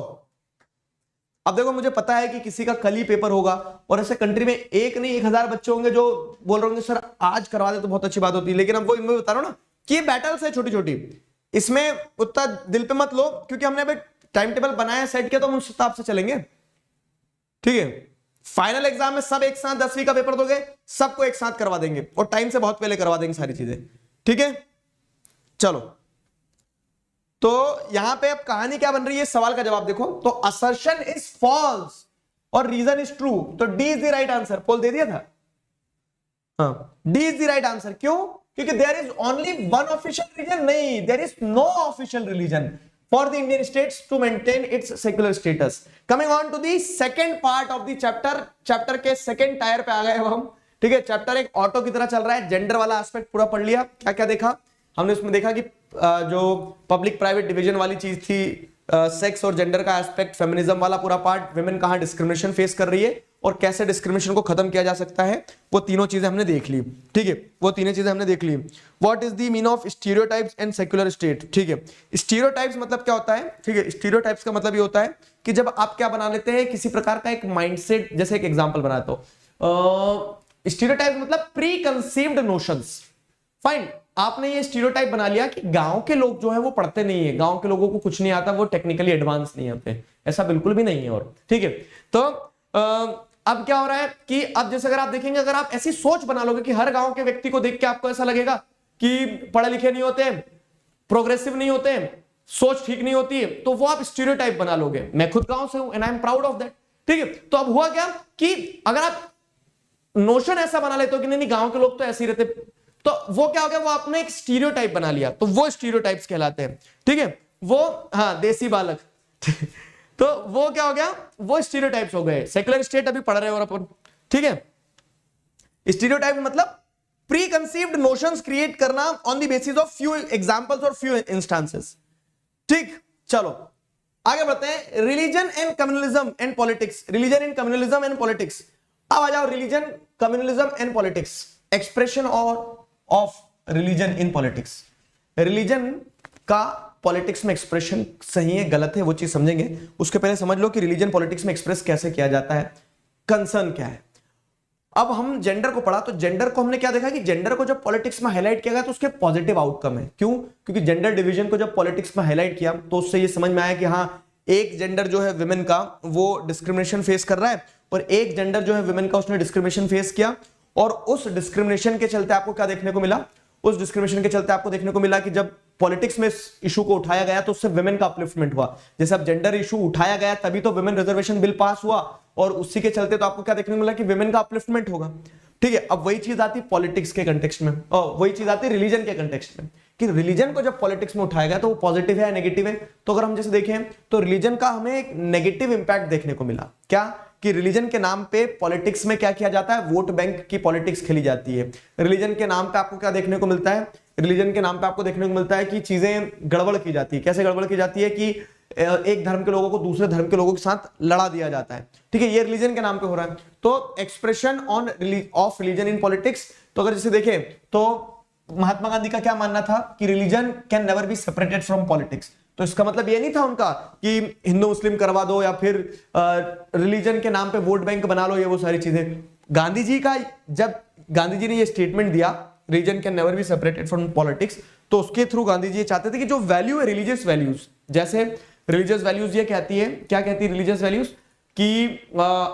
अब देखो मुझे पता है कि किसी का कल ही पेपर होगा और ऐसे कंट्री में एक नहीं 1000 बच्चे होंगे जो बोल रहे होंगे सर आज करवा दे तो बहुत अच्छी बात होती है। लेकिन अब वो मैं बता रहा हूं ना कि ये बैटल्स है छोटी छोटी, इसमें उतना दिल पे मत लो क्योंकि हमने अभी टाइम टेबल बनाया सेट किया तो हम उस हिसाब से चलेंगे, ठीक है। फाइनल एग्जाम में सब एक साथ 10वीं का पेपर दोगे, सबको एक साथ करवा देंगे और टाइम से बहुत पहले करवा देंगे सारी चीजें, ठीक है। चलो तो यहां पे अब कहानी क्या बन रही है, सवाल का जवाब देखो। तो असर्शन इज फॉल्स और रीजन इज ट्रू, तो D is the right answer. Poll दे दिया था, हाँ, D is the right answer. क्यों? क्योंकि there is only one official religion, नहीं, there is no official religion for the Indian states to maintain its secular status. Coming on to the second part of the chapter के second tier पे आ गए हम, ठीक है। Chapter एक auto की तरह चल रहा है, जेंडर वाला एस्पेक्ट पूरा पढ़ लिया। क्या क्या देखा हमने उसमें, देखा कि जो पब्लिक प्राइवेट डिवीजन वाली चीज थी, सेक्स और जेंडर का एस्पेक्ट, फेमिनिज्म वाला पूरा पार्ट, विमेन कहां डिस्क्रिमिनेशन फेस कर रही है और कैसे डिस्क्रिमिनेशन को खत्म किया जा सकता है, वो तीनों चीजें हमने देख ली, ठीक है। वो तीनों चीजें हमने देख ली। What is the mean of stereotypes and secular state, ठीक है। स्टीरियोटाइप्स मतलब क्या होता है, ठीक है। स्टीरियोटाइप्स का मतलब ये होता है कि जब आप क्या बना लेते हैं किसी प्रकार का एक माइंडसेट, जैसे एक एग्जांपल बनाता हूं, स्टीरियोटाइप्स मतलब प्री कंसीव्ड नोशंस। फाइन, आपने ये स्टीरियोटाइप बना लिया कि गांव के लोग जो है वो पढ़ते नहीं है, गांव के लोगों को कुछ नहीं आता, वो टेक्निकली एडवांस नहीं होते, ऐसा बिल्कुल भी नहीं है। और ठीक है, तो अब क्या हो रहा है कि अब जैसे अगर आप देखेंगे, अगर आप ऐसी सोच बना लोगे कि हर गांव के व्यक्ति को देख के आपको ऐसा लगेगा कि पढ़े लिखे नहीं होते, प्रोग्रेसिव नहीं होते, सोच ठीक नहीं होती है, तो वो आप स्टीरियोटाइप बना लोगे। मैं खुद गांव से हूं and I am proud of that, ठीक है। तो अब हुआ क्या कि अगर आप नोशन ऐसा बना लेते हो कि नहीं गांव के लोग तो ऐसे ही रहते, तो वो क्या हो गया, वो आपने एक स्टीरियोटाइप बना लिया, तो वो स्टीरियोटाइप्स कहलाते हैं, ठीक है। वो हाँ, देसी बालक तो वो क्या हो गया, वो स्टीरियोटाइप्स हो गए। सेक्युलर स्टेट अभी पढ़ रहे हो अपन, ठीक है। स्टीरियोटाइप मतलब प्री कंसीव्ड नोशंस क्रिएट करना on the basis of few examples और फ्यू इंस्टांसेस, ठीक। चलो आगे बढ़ते हैं। Religion and communalism and politics, religion and communalism and politics. अब आ जाओ, religion, communalism and politics, expression और of religion in politics. Religion का पॉलिटिक्स में एक्सप्रेशन सही है गलत है वो चीज समझेंगे, उसके पहले समझ लो कि रिलीजन पॉलिटिक्स में एक्सप्रेस कैसे किया जाता है, कंसर्न क्या है। अब हम जेंडर को पढ़ा, तो जेंडर को हमने क्या देखा कि जेंडर को जब पॉलिटिक्स में हाईलाइट किया गया तो उसके पॉजिटिव आउटकम है। क्यों? क्योंकि जेंडर डिवीजन को जब पॉलिटिक्स में हाईलाइट किया तो उससे ये समझ में आया कि हाँ, एक जेंडर जो है विमेन का वो डिस्क्रिमिनेशन फेस कर रहा है और एक जेंडर जो है विमेन का उसने डिस्क्रिमिनेशन फेस किया, और उस डिस्क्रिमिनेशन के चलते आपको क्या देखने को मिला, उस डिस्क्रिमिनेशन के चलते आपको देखने को मिला कि जब पॉलिटिक्स में इस इशू को उठाया गया तो उससे विमेन का अपलिफ्टमेंट हुआ। जैसे अब जेंडर इशू उठाया गया तभी तो विमेन रिजर्वेशन बिल पास हुआ, और उसी के चलते तो आपको क्या देखने को मिला कि विमेन का अपलिफ्टमेंट होगा। ठीक है, अब वही चीज आती है पॉलिटिक्स के कंटेक्स्ट में, और वही चीज आती है रिलीजन के कंटेक्स्ट में, कि रिलीजन को जब पॉलिटिक्स में उठाया गया तो वो पॉजिटिव है या नेगेटिव है। तो अगर हम जैसे देखें तो रिलीजन का हमें एक नेगेटिव इंपैक्ट देखने को मिला। क्या? कि रिलीजन के नाम पे पॉलिटिक्स में क्या किया जाता है, वोट बैंक की पॉलिटिक्स खेली जाती है। रिलीजन के नाम पे आपको क्या देखने को मिलता है, रिलीजन के नाम पे आपको देखने को मिलता है कि चीजें गड़बड़ की जाती है। कैसे गड़बड़ की जाती है कि एक धर्म के लोगों को दूसरे धर्म के लोगों के साथ लड़ा दिया जाता है। ठीक है, ये रिलीजन के नाम पे हो रहा है। तो expression on off religion in politics, तो अगर जैसे देखें तो महात्मा गांधी का क्या मानना था कि religion can never be separated from politics. तो इसका मतलब ये नहीं था उनका कि हिंदू मुस्लिम करवा दो या फिर रिलीजन के नाम पे वोट बैंक बना लो, ये वो सारी चीजें। गांधी जी का जब गांधी जी ने ये स्टेटमेंट दिया religion can never be separated from politics, तो उसके थ्रू गांधी जी ये चाहते थे कि जो वैल्यू है रिलीजियस वैल्यूज, जैसे रिलीजियस वैल्यूज ये कहती है, क्या कहती है रिलीजियस वैल्यूज, कि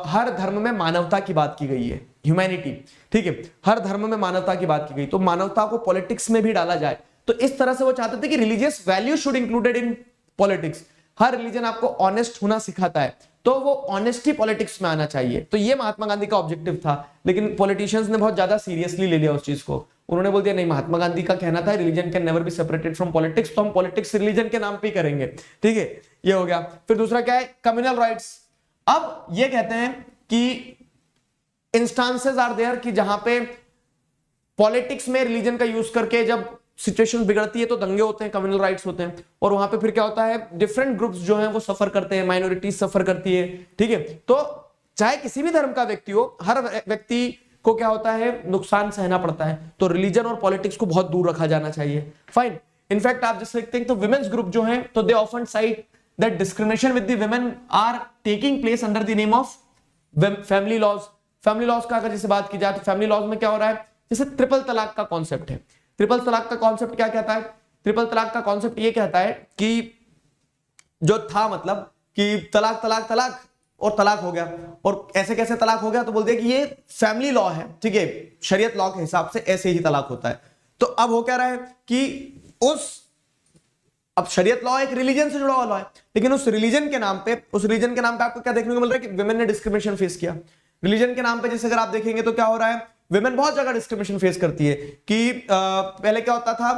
हर धर्म में मानवता की बात की गई है, ह्यूमैनिटी। ठीक है, हर धर्म में मानवता की बात की गई, तो मानवता को पॉलिटिक्स में भी डाला जाए। तो इस तरह से वो चाहते थे कि religious value should included in politics. Her religion आपको ऑनेस्ट होना सिखाता है, तो वो ऑनेस्टी पॉलिटिक्स में आना चाहिए। तो ये महात्मा गांधी का ऑब्जेक्टिव था, लेकिन पॉलिटिशियंस ने बहुत ज्यादा सीरियसली ले लिया उस चीज को। उन्होंने बोल दिया नहीं, महात्मा गांधी का कहना था religion can never be separated from politics, तो हम पॉलिटिक्स रिलीजन के नाम पे ही करेंगे। ठीक है, ये हो गया। फिर दूसरा क्या है, कम्युनल राइट्स। अब ये कहते हैं कि इंस्टांसेस आर देयर कि जहां पे पॉलिटिक्स में रिलीजन का यूज करके जब सिचुएशन बिगड़ती है तो दंगे होते हैं, कम्युनल राइट्स होते हैं, और वहां पे फिर क्या होता है, डिफरेंट ग्रुप्स जो हैं वो सफर करते हैं, माइनॉरिटीज सफर करती है। ठीक है, तो चाहे किसी भी धर्म का व्यक्ति हो, हर व्यक्ति को क्या होता है, नुकसान सहना पड़ता है। तो रिलीजन और पॉलिटिक्स को बहुत दूर रखा जाना चाहिए। फाइन। इनफैक्ट आप जैसे देखते हैं तो विमेन्स ग्रुप जो है, तो they often cite that discrimination with the women are taking place under the name of family laws. Family laws का अगर जैसे बात की जाए तो फैमिली लॉज में क्या हो रहा है, जैसे ट्रिपल तलाक का कॉन्सेप्ट है। ट्रिपल तलाक का कॉन्सेप्ट क्या कहता है, ट्रिपल तलाक का कॉन्सेप्ट ये कहता है कि जो था मतलब कि तलाक तलाक तलाक और तलाक हो गया, और ऐसे कैसे तलाक हो गया, तो बोल दिया कि ये फैमिली लॉ है। ठीक है, शरीयत लॉ के हिसाब से ऐसे ही तलाक होता है। तो अब हो क्या रहा है कि अब शरीयत लॉ एक रिलीजन से जुड़ा हुआ लॉ है, लेकिन उस रिलीजन के नाम पे आपको क्या देखने को मिल रहा है कि विमेन ने डिस्क्रिमिनेशन फेस किया। रिलीजन के नाम पे जैसे अगर आप देखेंगे तो क्या हो रहा है, विमेन बहुत जगह डिस्क्रिमिनेशन फेस करती है। कि पहले क्या होता था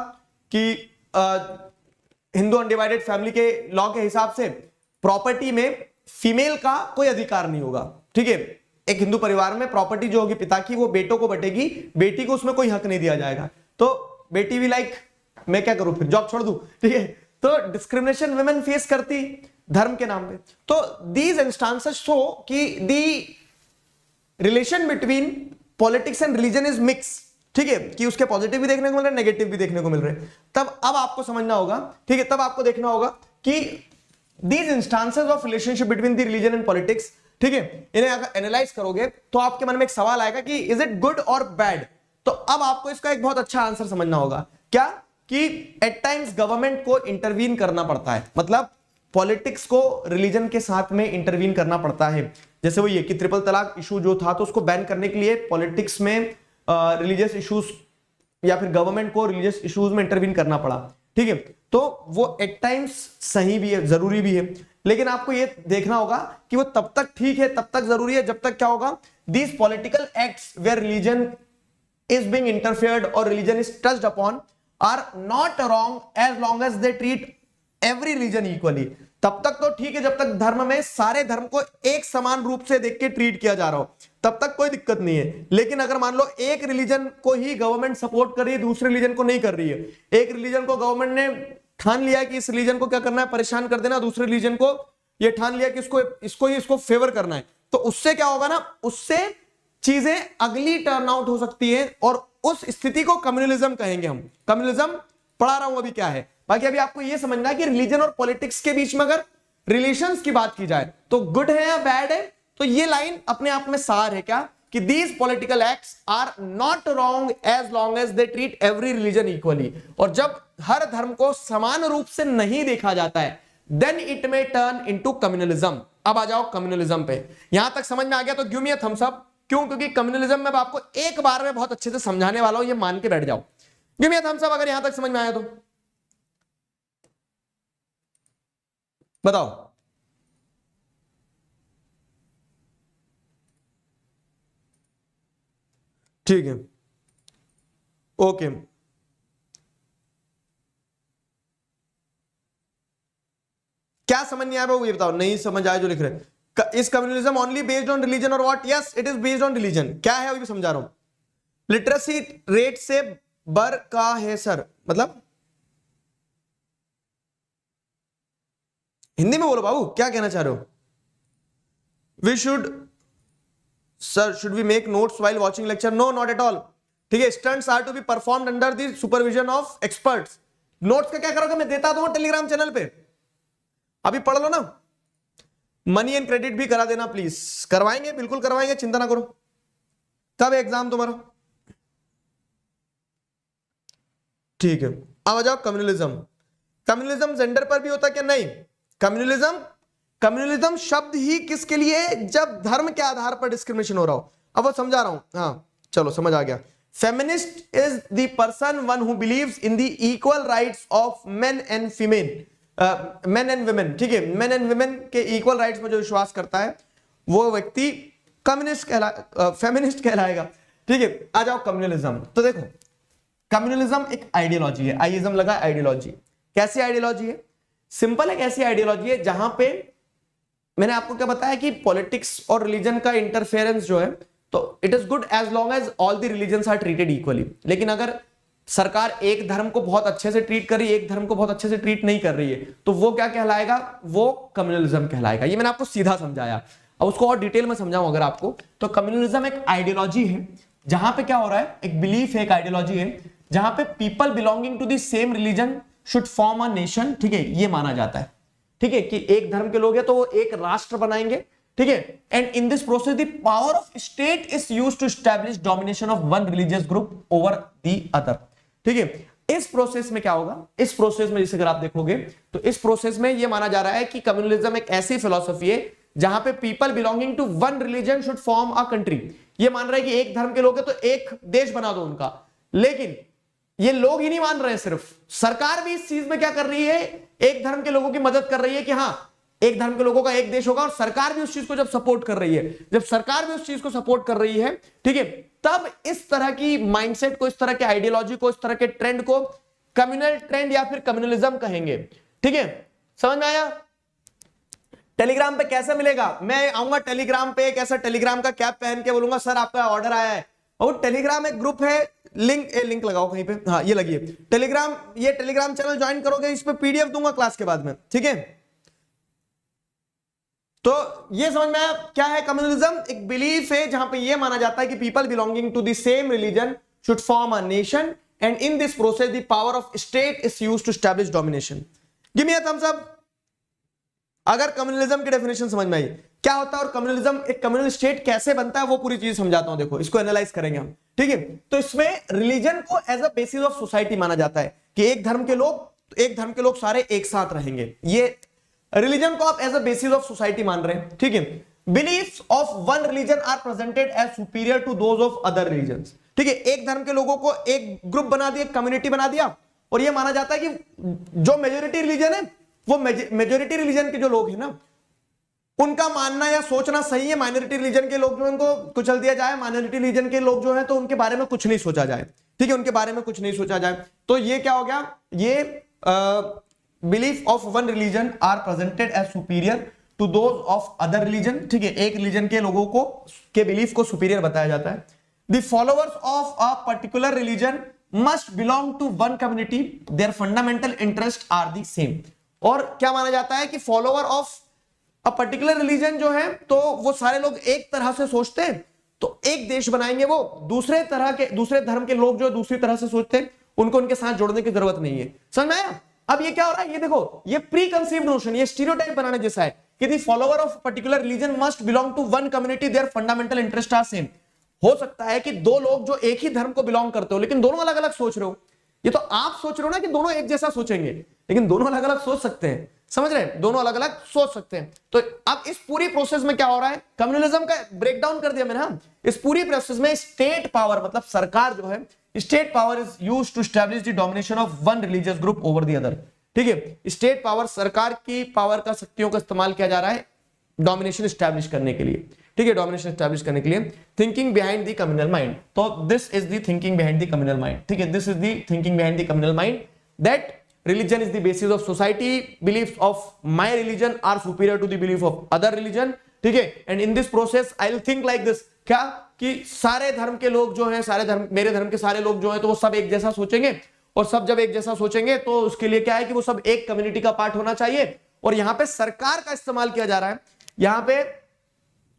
कि हिंदू अनडिवाइडेड फैमिली के लॉ के हिसाब से प्रॉपर्टी में फीमेल का कोई अधिकार नहीं होगा। ठीक है, एक हिंदू परिवार में प्रॉपर्टी जो होगी पिता की वो बेटों को बटेगी, बेटी को उसमें कोई हक नहीं दिया जाएगा। तो बेटी भी लाइक मैं क्या करूं, फिर जॉब छोड़ दूं। ठीक है, तो डिस्क्रिमिनेशन विमेन फेस करती धर्म के नाम पे। तो दीज इंस्टांसेस शो कि the relation between politics and religion is mix. ठीक है, कि उसके पॉजिटिव भी देखने को मिल रहे हैं, नेगेटिव भी देखने को मिल रहे हैं। तब अब आपको समझना होगा, ठीक है, तब आपको देखना होगा कि these instances of relationship between the religion and politics, ठीक है, इन्हें अगर एनालाइज करोगे तो आपके मन में एक सवाल आएगा कि इज इट गुड और बैड। तो अब आपको इसका एक बहुत अच्छा आंसर समझना होगा, क्या कि एट टाइम्स गवर्नमेंट को इंटरवीन करना पड़ता है, मतलब पॉलिटिक्स को रिलीजन के साथ में इंटरवीन करना पड़ता है। जैसे वो ये कि ट्रिपल तलाक इशू जो था तो उसको बैन करने के लिए पॉलिटिक्स में रिलीजियस इश्यूज या फिर गवर्नमेंट को रिलीजियस इश्यूज में इंटरवीन करना पड़ा। ठीक है, तो वो एट टाइम्स सही भी है, जरूरी भी है, लेकिन आपको ये देखना होगा कि वो तब तक ठीक है, तब तक जरूरी है जब तक क्या होगा, these political acts where religion is being interfered or religion is touched upon are not wrong as long as they treat every religion equally। तब तक तो ठीक है जब तक धर्म में सारे धर्म को एक समान रूप से देख के ट्रीट किया जा रहा हो, तब तक कोई दिक्कत नहीं है। लेकिन अगर मान लो एक रिलीजन को ही गवर्नमेंट सपोर्ट कर रही है, दूसरे रिलीजन को नहीं कर रही है, एक रिलीजन को गवर्नमेंट ने ठान लिया कि इस रिलीजन को क्या करना है, परेशान कर देना, दूसरे रिलीजन को ये ठान लिया कि इसको फेवर करना है, तो उससे क्या होगा ना, उससे चीजें अगली टर्न आउट हो सकती है और उस स्थिति को कम्युनलिज्म कहेंगे हम। कम्युनलिज्म पढ़ा रहा हूं अभी क्या है, बाकी अभी आपको ये समझना है कि रिलीजन और पॉलिटिक्स के बीच में अगर रिलेशंस की बात की जाए तो गुड है या बैड है, तो ये लाइन अपने आप में सार है क्या कि these political acts are not wrong as long as they treat every religion equally. और जब हर धर्म को समान रूप से नहीं देखा जाता है then it may turn into communalism. अब आ जाओ कम्युनलिज्म पे। यहां तक समझ में आ गया तो give me a thumbs up. क्यों? क्योंकि कम्युनलिज्म में आपको एक बार में बहुत अच्छे से समझाने वाला हूं, ये मान के बैठ जाओ। Give me a thumbs up अगर यहां तक समझ में आया तो बताओ। ठीक है, ओके। क्या समझ नहीं आया वो ये बताओ। नहीं समझ आया जो लिख रहे। इस communalism only based on religion और what? Yes it is based on religion. क्या है अभी समझा रहा हूं। लिटरेसी रेट से बर का है सर, मतलब हिंदी में बोलो बाबू, क्या कहना चाह रहे हो? We should sir should we make notes while watching lecture? No not at all. ठीक है, stunts are to be performed under the supervision of experts. Notes का क्या करोगे? मैं देता दूंगा टेलीग्राम चैनल पे, अभी पढ़ लो ना। मनी एंड क्रेडिट भी करा देना प्लीज। करवाएंगे, बिल्कुल करवाएंगे, चिंता ना करो। कब एग्जाम तुम्हारा? ठीक है, अब आ जाओ कम्युनलिज्म। कम्युनलिज्म जेंडर पर भी होता क्या? नहीं। कम्युनलिज्म शब्द ही किसके लिए? जब धर्म के आधार पर डिस्क्रिमिनेशन हो रहा हो। अब वो समझा रहा हूं, हाँ चलो समझ आ गया। Feminist is the person one who believes in the equal rights of main and female, main and women. ठीक है, मेन एंड वुमेन के इक्वल राइट्स में जो विश्वास करता है वो व्यक्ति कम्युनिस्ट फेमिनिस्ट कहलाएगा। ठीक है, आ जाओ कम्युनलिज्म। तो देखो कम्युनलिज्म एक आइडियोलॉजी है। आइज्म लगा आइडियोलॉजी। कैसी आइडियोलॉजी है? सिंपल एक ऐसी आइडियोलॉजी है जहां पे मैंने आपको क्या बताया कि पॉलिटिक्स और रिलीजन का इंटरफेरेंस जो है, तो it is good as long as all the religions are treated equally. लेकिन अगर सरकार एक धर्म को बहुत अच्छे से ट्रीट कर रही है, एक धर्म को बहुत अच्छे से ट्रीट नहीं कर रही है, तो वो क्या कहलाएगा? वो कम्युनलिज्म कहलाएगा। ये मैंने आपको सीधा समझाया। अब उसको और डिटेल में समझाऊं अगर आपको, तो कम्युनलिज्म एक आइडियोलॉजी है जहां पे क्या हो रहा है, एक बिलीफ है, एक आइडियोलॉजी है जहां पे people belonging to the same religion should form a nation. ठीक है, ये माना जाता है। ठीक है, कि एक धर्म के लोग हैं तो वो एक राष्ट्र बनाएंगे। ठीक है, and in this process the power of state is used to establish domination of one religious group over the other. ठीक है, इस प्रोसेस में क्या होगा? इस प्रोसेस में जैसे अगर आप देखोगे तो इस प्रोसेस में यह माना जा रहा है कि कम्युनलिज्म एक ऐसी फिलॉसफी है जहां पे people belonging to one religion should form a country. ये मान रहा है कि एक धर्म के लोग हैं तो एक देश बना दो उनका। लेकिन ये लोग ही नहीं मान रहे हैं, सिर्फ सरकार भी इस चीज में क्या कर रही है, एक धर्म के लोगों की मदद कर रही है कि हाँ एक धर्म के लोगों का एक देश होगा। और सरकार भी उस चीज को जब सपोर्ट कर रही है, जब सरकार भी उस चीज को सपोर्ट कर रही है, ठीक है, तब इस तरह की माइंडसेट को, इस तरह के आइडियोलॉजी को, इस तरह के ट्रेंड को कम्युनल ट्रेंड या फिर कम्युनलिज्म कहेंगे। ठीक है, समझ में आया? टेलीग्राम पे कैसे मिलेगा? मैं आऊंगा टेलीग्राम पे, कैसा टेलीग्राम का कैप पहन के बोलूंगा सर आपका ऑर्डर आया है। और टेलीग्राम एक ग्रुप है, लिंक लगाओ कहीं पे, हाँ ये लगी है टेलीग्राम। ये टेलीग्राम चैनल ज्वाइन करोगे, इस पे पीडीएफ दूंगा क्लास के बाद में। ठीक है, तो ये समझ में आया क्या है कम्युनलिज्म? एक बिलीफ है जहां पे ये माना जाता है कि people belonging to the same religion should form a nation and in this process the power of state is used to establish domination. Give me a thumbs up अगर कम्युनलिज्म की डेफिनेशन समझ में आई। क्या होता है और कम्युनलिज्म, एक communal state कैसे बनता है, वो पूरी चीज समझाता हूं। देखो इसको एनालाइज करेंगे हम। ठीक है, तो इसमें रिलीजन को as a basis of society माना जाता है कि एक धर्म के लोग सारे एक साथ रहेंगे। ये रिलीजन को आप as a basis of society मान रहे हैं। ठीक है, beliefs of one religion are presented as superior to those of other religions. ठीक है, एक धर्म के लोगों को एक ग्रुप बना दिया, कम्युनिटी बना दिया, और यह माना जाता है कि जो मेजोरिटी रिलीजन है, वो मेजोरिटी रिलीजन के जो लोग हैं ना, उनका मानना या सोचना सही है। माइनॉरिटी रिलीजन के लोग जो उनको कुचल दिया जाए, माइनॉरिटी रिलीजन के लोग जो है तो उनके बारे में कुछ नहीं सोचा जाए। ठीक है, उनके बारे में कुछ नहीं सोचा जाए। तो ये क्या हो गया? ये belief of one religion are presented as superior to those of other religion. ठीक है, एक रिलीजन के लोगों को के बिलीफ को सुपीरियर बताया जाता है। The followers of a particular religion must belong to one community, their fundamental interest are the same. और क्या माना जाता है कि follower of a particular religion जो है तो वो सारे लोग एक तरह से सोचते हैं, तो एक देश बनाएंगे। वो दूसरे धर्म के लोग जो दूसरी तरह से सोचते हैं, उनको उनके साथ जोड़ने की जरूरत नहीं है। समझ में आया? अब ये क्या हो रहा है, ये देखो, ये प्री कंसीव्ड नोशन, ये स्टीरियोटाइप बनाने जैसा है कि the follower of particular religion must belong to one community, their fundamental interest are same. हो सकता है कि दो लोग जो एक ही धर्म को बिलोंग करते हो लेकिन दोनों अलग अलग सोच रहे हो। ये तो आप सोच रहे हो ना कि दोनों एक जैसा सोचेंगे, लेकिन दोनों अलग अलग सोच सकते हैं, समझ रहे हैं, दोनों अलग अलग सोच सकते हैं। तो अब इस पूरी प्रोसेस में क्या हो रहा है, कम्युनलिज्म का ब्रेकडाउन कर दिया मैंने। हाँ, इस पूरी प्रोसेस में स्टेट पावर मतलब सरकार जो है, state power is used to establish the domination of one religious group over the other. ठीक है, स्टेट पावर, सरकार की पावर का, शक्तियों का इस्तेमाल किया जा रहा है डोमिनेशन एस्टैब्लिश करने के लिए। ठीक है, डोमिनेशन एस्टैब्लिश करने के लिए। Thinking behind the communal mind, तो this is the thinking behind the communal mind. ठीक है, this is the thinking behind the communal mind, that religion is the basis of society, beliefs of my religion are superior to the belief of other religion। ठीक है, and in this process I'll think like this, क्या कि सारे धर्म के लोग जो हैं, सारे धर्म, मेरे धर्म के सारे लोग जो हैं, तो वो सब एक जैसा सोचेंगे, और सब जब एक जैसा सोचेंगे तो उसके लिए क्या है कि वो सब एक कम्युनिटी का पार्ट होना चाहिए। और यहां पे सरकार का इस्तेमाल किया जा रहा है, यहां पे,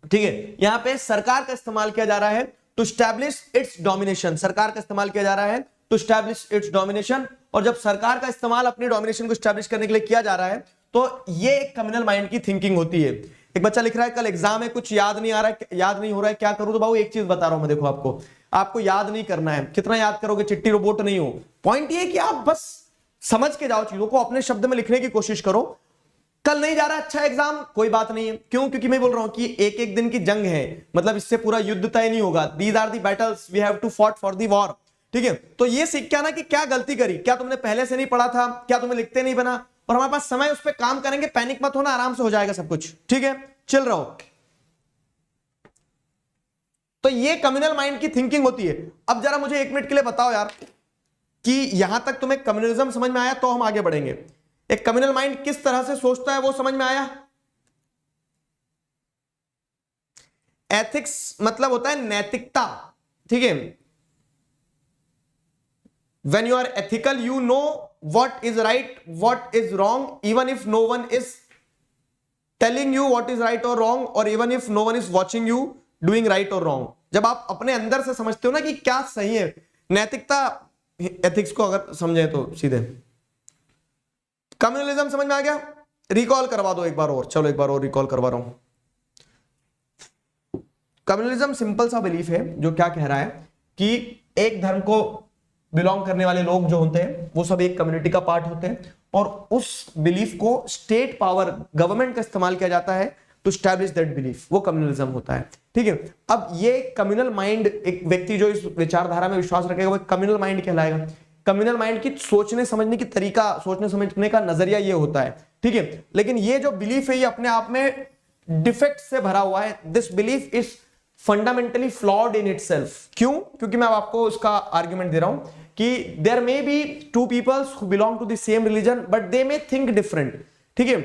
ठीक है, यहां पे सरकार का इस्तेमाल किया जा रहा है टू स्टैब्लिश इट्स डोमिनेशन। सरकार का इस्तेमाल किया जा रहा है टू स्टैब्लिश इट्स डोमिनेशन। और जब सरकार का इस्तेमाल अपनी डोमिनेशन को स्टैब्लिश करने के लिए किया जा रहा है, तो ये एक कम्युनल माइंड की थिंकिंग होती है। एक बच्चा लिख रहा है कल एग्जाम है, कुछ याद नहीं आ रहा है, याद नहीं हो रहा है, क्या करूं? तो बाबू एक चीज बता रहा हूं मैं, देखो आपको याद नहीं करना है। कितना याद करोगे, चिट्टी रोबोट नहीं हो। पॉइंट ये कि आप बस समझ के जाओ, चीजों को अपने शब्द में लिखने की कोशिश करो। कल नहीं जा रहा अच्छा एग्जाम, कोई बात नहीं है। क्यों? क्योंकि मैं बोल रहा हूं कि एक एक दिन की जंग है, मतलब इससे पूरा युद्ध तय नहीं होगा। These are the battles we have to fought for the war. ठीक है, तो ये सीख के आना कि क्या गलती करी, क्या तुमने पहले से नहीं पढ़ा था, क्या तुम्हें लिखते नहीं बना, और हमारे पास समय उस पर काम करेंगे। पैनिक मत होना, आराम से हो जाएगा सब कुछ। ठीक है, चिल रहो। तो ये कम्युनल माइंड की थिंकिंग होती है। अब जरा मुझे एक मिनट के लिए बताओ यार कि यहां तक तुम्हें कम्युनलिज्म समझ में आया, तो हम आगे बढ़ेंगे। एक कम्युनल माइंड किस तरह से सोचता है वो समझ में आया। एथिक्स मतलब होता है नैतिकता। ठीक है, when you are ethical you know what is right, what is wrong, even if no one is telling you what is right or wrong, or even if no one is watching you doing right or wrong। जब आप अपने अंदर से समझते हो ना कि क्या सही है, नैतिकता, एथिक्स को अगर समझे तो सीधे। कम्युनलिज्म समझ में आ गया? रिकॉल करवा दो एक बार और, चलो एक बार और रिकॉल करवा रहा हूं। कम्युनलिज्म सिंपल सा बिलीफ है जो क्या कह रहा है कि एक धर्म को बिलोंग करने वाले लोग जो होते हैं वो सब एक कम्युनिटी का पार्ट होते हैं, और उस बिलीफ को स्टेट पावर, गवर्नमेंट का इस्तेमाल किया जाता है टू स्टैब्लिश दैट बिलीफ। वो कम्युनलिज्म होता है। ठीक है, अब ये कम्युनल माइंड, एक व्यक्ति जो इस विचारधारा में विश्वास रखेगा वो कम्युनल माइंड कहलाएगा। कम्युनल माइंड की सोचने समझने की तरीका, सोचने समझने का नजरिया ये होता है। ठीक है, लेकिन ये जो बिलीफ है ये अपने आप में डिफेक्ट से भरा हुआ है। This belief is fundamentally flawed in itself. क्यों? क्योंकि मैं आपको उसका आर्ग्यूमेंट दे रहा हूं कि there may be two peoples who belong to the same religion but they may think different. ठीक है,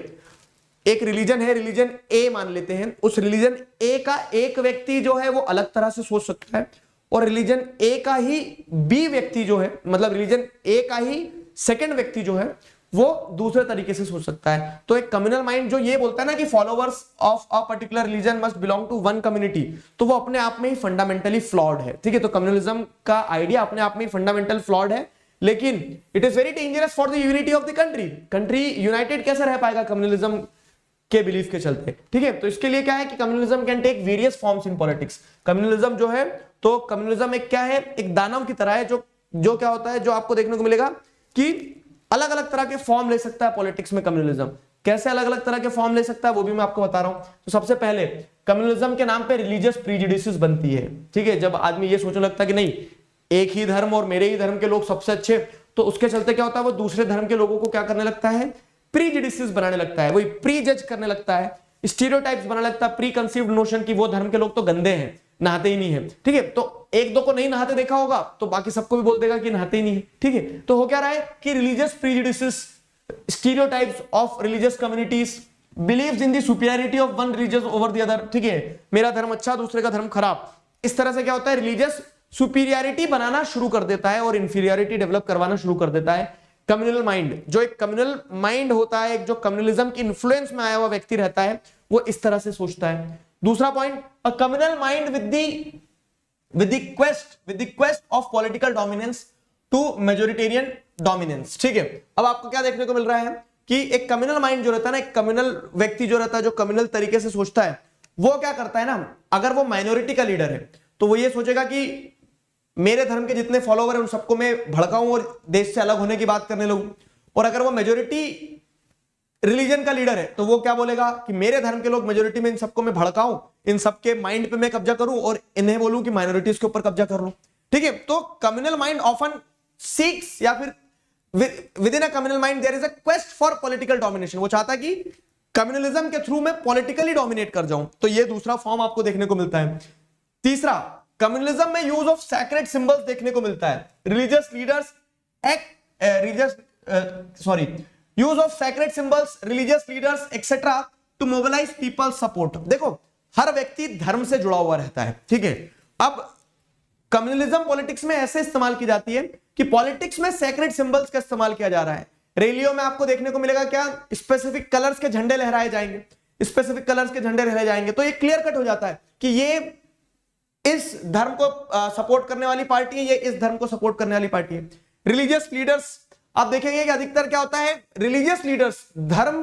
एक रिलीजन है, रिलीजन ए मान लेते हैं, उस रिलीजन ए का एक व्यक्ति जो है वो अलग तरह से सोच सकता है, और रिलीजन ए का ही बी व्यक्ति जो है, मतलब रिलीजन ए का ही सेकंड व्यक्ति जो है वो दूसरे तरीके से सोच सकता है। तो एक कम्युनल माइंड जो ये बोलता है ना कि followers of a particular religion must belong to one community, तो वो अपने आप में ही फंडामेंटली फ्लॉड है। ठीक है, तो कम्युनलिज्म का आइडिया अपने आप में ही फंडामेंटल फ्लॉड है, लेकिन it is very dangerous for the unity of the country. Country United कैसे रह पाएगा कम्युनलिज्म के बिलीफ के चलते? ठीक है, तो इसके लिए क्या है कि communalism can take various forms in politics. Communalism जो है, तो कम्युनलिज्म एक क्या है, एक दानव की तरह है, जो क्या होता है, जो आपको देखने को मिलेगा कि अलग अलग तरह के फॉर्म ले सकता है पॉलिटिक्स में कम्युनलिज्म। कैसे अलग अलग तरह के फॉर्म ले सकता है वो भी मैं आपको बता रहा हूं। तो सबसे पहले कम्युनलिज्म के नाम पे रिलीजियस प्रीजुडिसेस बनती है। ठीक है, जब आदमी ये सोचने लगता है कि नहीं एक ही धर्म और मेरे ही धर्म के लोग सबसे अच्छे, तो उसके चलते क्या होता है, वो दूसरे धर्म के लोगों को क्या करने लगता है, प्रीजुडिसेस बनाने लगता है, वही प्री जज करने लगता है, स्टीरियोटाइप्स बनाने लगता है, प्री कंसीव्ड नोशन की वो धर्म के लोग तो गंदे हैं, नहाते ही नहीं है। ठीक है, तो एक दो को नहीं नहाते देखा होगा तो बाकी सबको भी बोल देगा कि नहाते ही नहीं है। ठीक है, तो हो क्या रहा है कि religious prejudices, stereotypes of religious communities, believes in the superiority of one religion over the other. ठीक है, मेरा धर्म अच्छा दूसरे का धर्म खराब, इस तरह से क्या होता है, रिलीजियस सुपीरियरिटी बनाना शुरू कर देता है और इंफीरियरिटी डेवलप करवाना शुरू कर देता है कम्युनल माइंड। जो एक कम्युनल माइंड होता है, एक जो कम्युनलिज्म की इन्फ्लुएंस में आया हुआ व्यक्ति रहता है, वो इस तरह से सोचता है। दूसरा point, a communal mind with the quest of political dominance to majoritarian dominance. ठीक है, अब आपको क्या देखने को मिल रहा है कि एक कम्युनल माइंड जो रहता है ना, एक कम्युनल व्यक्ति जो रहता है, जो कम्युनल तरीके से सोचता है, वो क्या करता है ना, अगर वो माइनॉरिटी का लीडर है तो वो ये सोचेगा कि मेरे धर्म के जितने फॉलोवर हैं उन सबको मैं भड़काऊं और देश से अलग होने की बात करने लगूं। और अगर वो मेजोरिटी रिलीजन का लीडर है तो वो क्या बोलेगा कि मेरे धर्म के लोग मेजोरिटी में, इन सबको मैं भड़काऊं, इन सबके माइंड पे मैं कब्जा करूं और इन्हें बोलूं कि माइनॉरिटीज के ऊपर कब्जा कर लो। ठीक है, तो कम्युनल माइंड ऑफन सीक्स, या फिर within a communal mind there is a quest for political domination. वो चाहता है कि कम्युनलिज्म के थ्रू मैं पॉलिटिकली डोमिनेट कर जाऊं। तो ये दूसरा फॉर्म आपको देखने को मिलता है। तीसरा, कम्युनलिज्म में यूज ऑफ सैक्रेड सिंबल्स देखने को मिलता है। Religious leaders use of sacred symbols, religious leaders etcetera to mobilize people support. देखो, हर व्यक्ति धर्म से जुड़ा हुआ रहता है। ठीक है, अब कम्युनलिज्म पॉलिटिक्स में ऐसे इस्तेमाल की जाती है कि पॉलिटिक्स में सैक्रेड सिंबल्स का इस्तेमाल किया जा रहा है। रैलियों में आपको देखने को मिलेगा क्या, स्पेसिफिक कलर्स के झंडे लहराए जाएंगे, स्पेसिफिक कलर्स के झंडे लहराए जाएंगे। तो ये क्लियर कट हो जाता है कि ये इस धर्म को सपोर्ट करने वाली पार्टी है, ये इस धर्म को सपोर्ट करने वाली पार्टी है। रिलीजियस लीडर्स, आप देखेंगे कि अधिकतर क्या होता है, रिलीजियस लीडर्स धर्म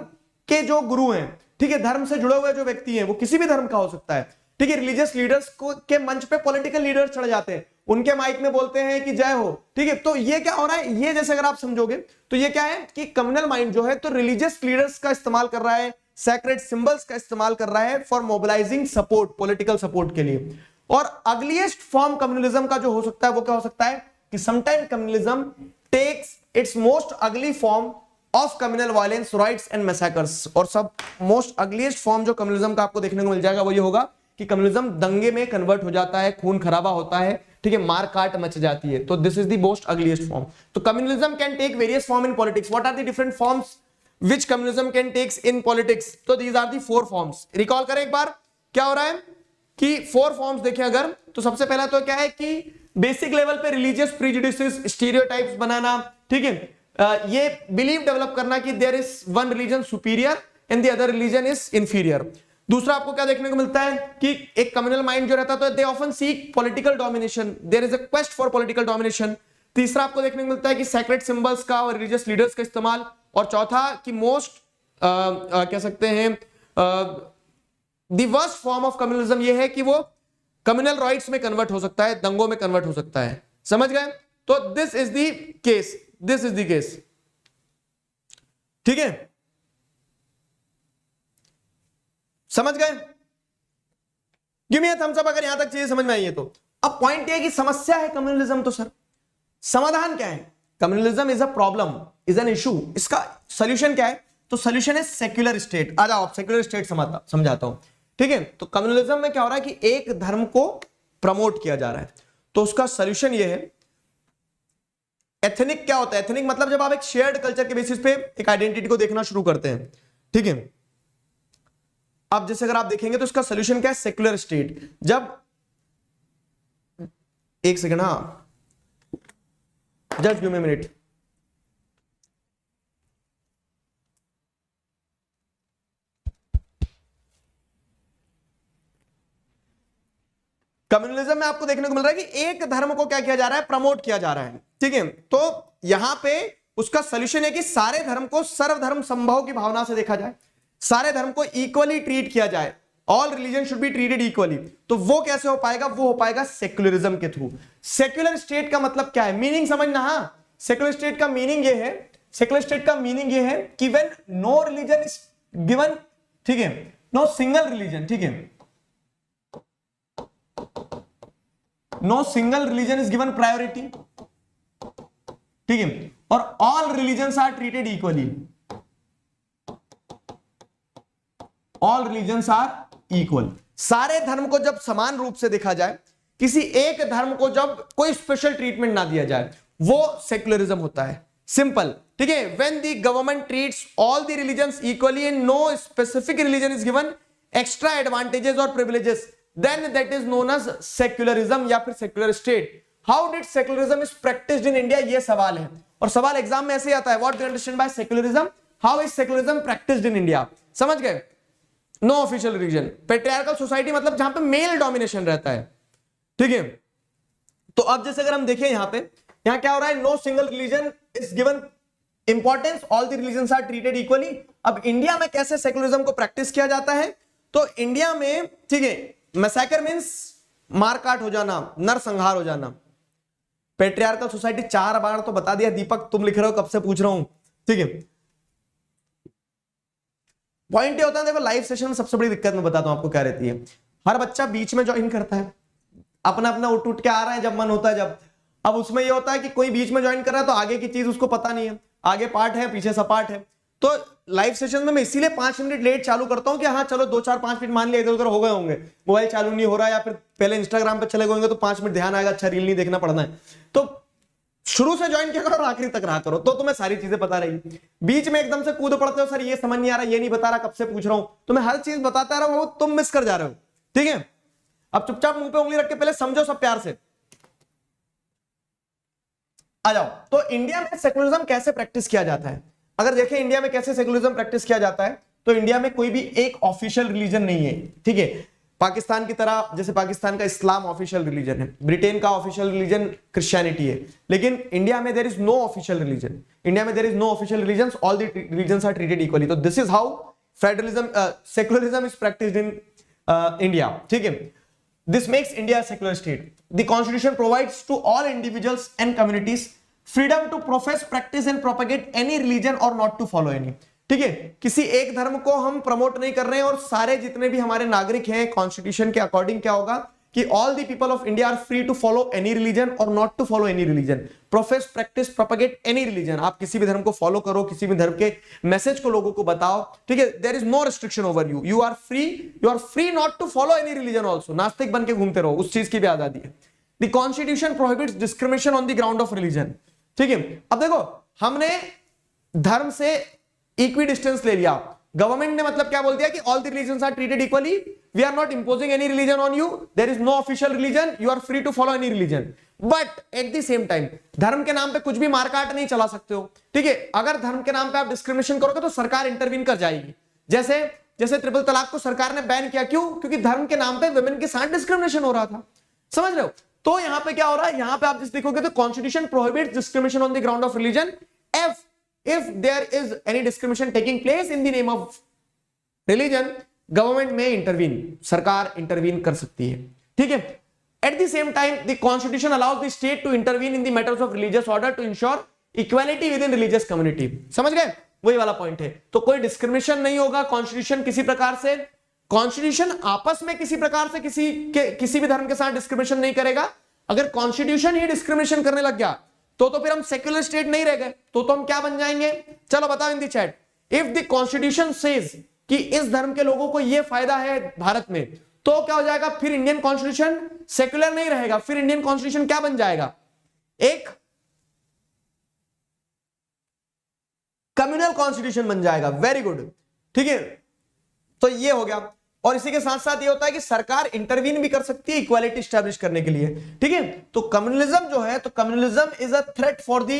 के जो गुरु हैं, ठीक है, धर्म से जुड़े हुए जो व्यक्ति हैं, वो किसी भी धर्म का हो सकता है। ठीक है, रिलीजियस लीडर्स को के मंच पे पॉलिटिकल लीडर्स चढ़ जाते हैं, उनके माइक में बोलते हैं कि जय हो। ठीक है, तो ये क्या हो रहा है, ये जैसे अगर आप समझोगे तो ये क्या है कि कम्युनल माइंड जो है तो रिलीजियस लीडर्स का इस्तेमाल कर रहा है, सैक्रेड सिंबल्स का इस्तेमाल कर रहा है for mobilising support, political support के लिए। और अगलीस्ट फॉर्म कम्युनलिज्म का जो हो सकता है वो क्या हो सकता है कि sometime communalism takes its most ugly form of communal violence, riots and massacres. और सब मोस्ट अगलीस्ट फॉर्म जो कम्युनलिज्म का आपको देखने को मिल जाएगा वो ये होगा कि कम्युनलिज्म दंगे में कन्वर्ट हो जाता है, खून खराबा होता है, ठीक है, मार काट मच जाती है। तो this is the most ugliest form. तो communalism can take various form in politics. What are the different forms which communalism can takes in politics? तो these are the 4 forms. Recall करें एक बार, क्या हो रहा है कि 4 फॉर्म्स देखें अगर, तो सबसे पहला तो क्या है कि बेसिक लेवल पे रिलीजियस प्रीजुडिसेस, स्टीरियोटाइप्स बनाना। ठीक है, ये बिलीव डेवलप करना कि there is one religion superior and the other religion is inferior. दूसरा आपको क्या देखने को मिलता है कि एक कम्युनल माइंड जो रहता है तो they often seek political domination, there is a quest for political domination. तीसरा आपको देखने को मिलता है कि सैक्रेड सिंबल्स का और रिलीजियस लीडर्स का इस्तेमाल। और चौथा कि मोस्ट कह सकते हैं the worst form of communalism ये है कि वो कम्युनल राइट्स में कन्वर्ट हो सकता है, दंगों में कन्वर्ट हो सकता है। समझ गए? तो this is the case, this is the case. ठीक है, समझ गए? Give me a thumbs up अगर यहां तक चीजें समझ में आई है तो। अब पॉइंट ये है कि समस्या है कम्युनलिज्म, तो सर समाधान क्या है? Communalism is a problem, is an issue. इसका सॉल्यूशन क्या है? तो सॉल्यूशन है सेक्युलर स्टेट। आ जाओ, सेक्युलर स्टेट समझाता हूं। ठीक है, तो कम्युनलिज्म में क्या हो रहा है कि एक धर्म को प्रमोट किया जा रहा है, तो उसका सॉल्यूशन ये है। एथनिक क्या होता है? एथनिक मतलब जब आप एक शेयर्ड कल्चर के बेसिस पे एक आइडेंटिटी को देखना शुरू करते हैं। ठीक है, अब जैसे अगर आप देखेंगे तो इसका सॉल्यूशन क्या है? Secular state. जब एक सेकंड, हाँ just give me minute. Communalism में आपको देखने को मिल रहा है कि एक धर्म को क्या किया जा रहा है? प्रमोट किया जा रहा है। ठीक है, तो यहां पे उसका सॉल्यूशन है कि सारे धर्म को सर्वधर्म संभव की भावना से देखा जाए, सारे धर्म को इक्वली ट्रीट किया जाए, all religion should be treated equally. तो वो कैसे हो पाएगा? वो हो पाएगा सेक्युलरिज्म के थ्रू। सेक्युलर स्टेट का मतलब क्या है? मीनिंग समझना। हाँ, सेक्युलर स्टेट का मीनिंग ये है, सेक्युलर स्टेट का मीनिंग ये है कि when no religion is given, ठीक है, नो सिंगल रिलीजन, ठीक है, no single religion is given priority, ठीक है, और all religions are treated equally, all religions are equal. सारे धर्म को जब समान रूप से देखा जाए, किसी एक धर्म को जब कोई स्पेशल ट्रीटमेंट ना दिया जाए, वो सेक्युलरिज्म होता है। सिंपल, ठीक है। When the government treats all the religions equally and no specific religion is given extra advantages और privileges, then that is known as secularism या फिर secular state. How did secularism is practised in India? ये सवाल है, और सवाल exam में ऐसे ही आता है, what do you understand by secularism, how is secularism practised in India? समझ गए? No official religion, patriarchal society मतलब जहां पे मेल डोमिनेशन रहता है, ठीक है। तो अब जैसे अगर हम देखें यहां पे, यहां क्या हो रहा है? No single religion is given importance, all the religions are treated equally. अब इंडिया में कैसे सेकुलरिज्म को प्रैक्टिस किया जाता है, तो इंडिया में ठीक है मैसेकर मींस मारकाट हो जाना, नरसंहार हो जाना। पेट्रियार्कल सोसाइटी 4 बार तो बता दिया दीपक, तुम लिख रहे हो कब से पूछ रहा हूं, ठीक है। पॉइंट ये होता है, देखो लाइव सेशन में सबसे बड़ी दिक्कत मैं बताता हूं आपको क्या रहती है, हर बच्चा बीच में ज्वाइन करता है, अपना अपना उठ उठ के आ रहा है जब मन होता है जब। अब उसमें ये होता है कि कोई बीच में ज्वाइन कर रहा है तो आगे की चीज उसको पता नहीं है, आगे पार्ट है पीछे सपाट है। तो लाइव सेशन में मैं इसीलिए 5 मिनट लेट चालू करता हूं कि हाँ चलो 2-4-5 मिनट मान लिया इधर उधर हो गए होंगे, मोबाइल चालू नहीं हो रहा या फिर पहले इंस्टाग्राम पे चले गए होंगे तो 5 मिनट ध्यान आएगा, अच्छा रील नहीं देखना पड़ना है। तो शुरू से ज्वाइन किया करो और आखिरी तक रहा करो, तो तुम्हें सारी चीजें पता रहेगी। बीच में एकदम से कूद पड़ते हो, सर ये समझ नहीं आ रहा, ये नहीं बता रहा, कब से पूछ रहा हूं, तो मैं हर चीज बताता रहा हूं, तुम मिस कर जा रहे हो, ठीक है। अब चुपचाप मुंह पे उंगली रख के पहले समझो सब प्यार से, आ जाओ। तो इंडिया में सेकुलरिज्म कैसे प्रैक्टिस किया जाता है, अगर देखें इंडिया में कैसे सेकुलरिज्म प्रैक्टिस किया जाता है, तो इंडिया में कोई भी एक ऑफिशियल रिलीजन नहीं है, ठीक है। पाकिस्तान की तरह, जैसे पाकिस्तान का इस्लाम ऑफिशियल रिलीजन है, ब्रिटेन का ऑफिशियल रिलीजन क्रिश्चियनिटी है, लेकिन इंडिया में there is no official religion, India में there is no official religion, all the religions are treated equally. तो this is how federalism secularism is practised in India, ठीक है। This makes India a secular state. The constitution provides to all individuals and communities freedom to profess, practice and propagate any religion or not to follow any. ठीक है, किसी एक धर्म को हम promote नहीं कर रहे हैं और सारे जितने भी हमारे नागरिक हैं कॉन्स्टिट्यूशन के अकॉर्डिंग क्या होगा कि all the people of India are free to follow any religion और not to follow any religion, profess, practise, propagate any religion. आप किसी भी धर्म को फॉलो करो, किसी भी धर्म के मैसेज को लोगों को बताओ, ठीक है। There is no restriction over you, you are free not to follow any religion also. नास्तिक बन के घूमते रहो, उस चीज की भी आजादी है। The constitution prohibits discrimination on the ground of religion, ठीक है। अब देखो हमने धर्म से इक्वी डिस्टेंस ले लिया, गवर्नमेंट ने मतलब क्या बोल दिया कि all the religions are treated equally, we are not imposing any religion on you, there is no official religion, you are free to follow any religion. But at the same time धर्म के नाम पे कुछ भी मारकाट नहीं चला सकते हो, ठीक है। अगर धर्म के नाम पे आप डिस्क्रिमिनेशन करोगे तो सरकार इंटरवीन कर जाएगी। जैसे ट्रिपल तलाक को सरकार ने बैन किया, क्यों? क्योंकि धर्म के नाम पे वुमेन के साथ डिस्क्रिमिनेशन हो रहा था, समझ रहे हो। तो यहां पे क्या हो रहा है, यहां पे आप जिस देखोगे तो constitution prohibits discrimination on the ground of religion if there is any discrimination taking place in the name of religion, government may intervene, सरकार इंटरवीन कर सकती है, ठीक है। At the same time, the constitution allows the state to intervene in the matters of religious order to ensure equality within religious community। समझ गए, वही वाला पॉइंट है। तो कोई डिस्क्रिमिनेशन नहीं होगा, कॉन्स्टिट्यूशन किसी प्रकार से, कॉन्स्टिट्यूशन आपस में किसी प्रकार से किसी भी धर्म के साथ डिस्क्रिमिनेशन नहीं करेगा। अगर कॉन्स्टिट्यूशन ही डिस्क्रिमिनेशन करने लग गया तो फिर हम सेक्युलर स्टेट नहीं रह गए, तो हम क्या बन जाएंगे? चलो बताओ in the chat. If the constitution says कि इस धर्म के लोगों को यह फायदा है भारत में, तो क्या हो जाएगा? फिर इंडियन कॉन्स्टिट्यूशन सेक्युलर नहीं रहेगा, फिर इंडियन कॉन्स्टिट्यूशन क्या बन जाएगा? एक कम्युनल कॉन्स्टिट्यूशन बन जाएगा। वेरी गुड, ठीक है। तो ये हो गया, और इसी के साथ साथ ये होता है कि सरकार इंटरवीन भी कर सकती है इक्वालिटी स्टैब्लिश करने के लिए, ठीक है। तो कम्युनलिज्म जो है, तो communalism is a threat for the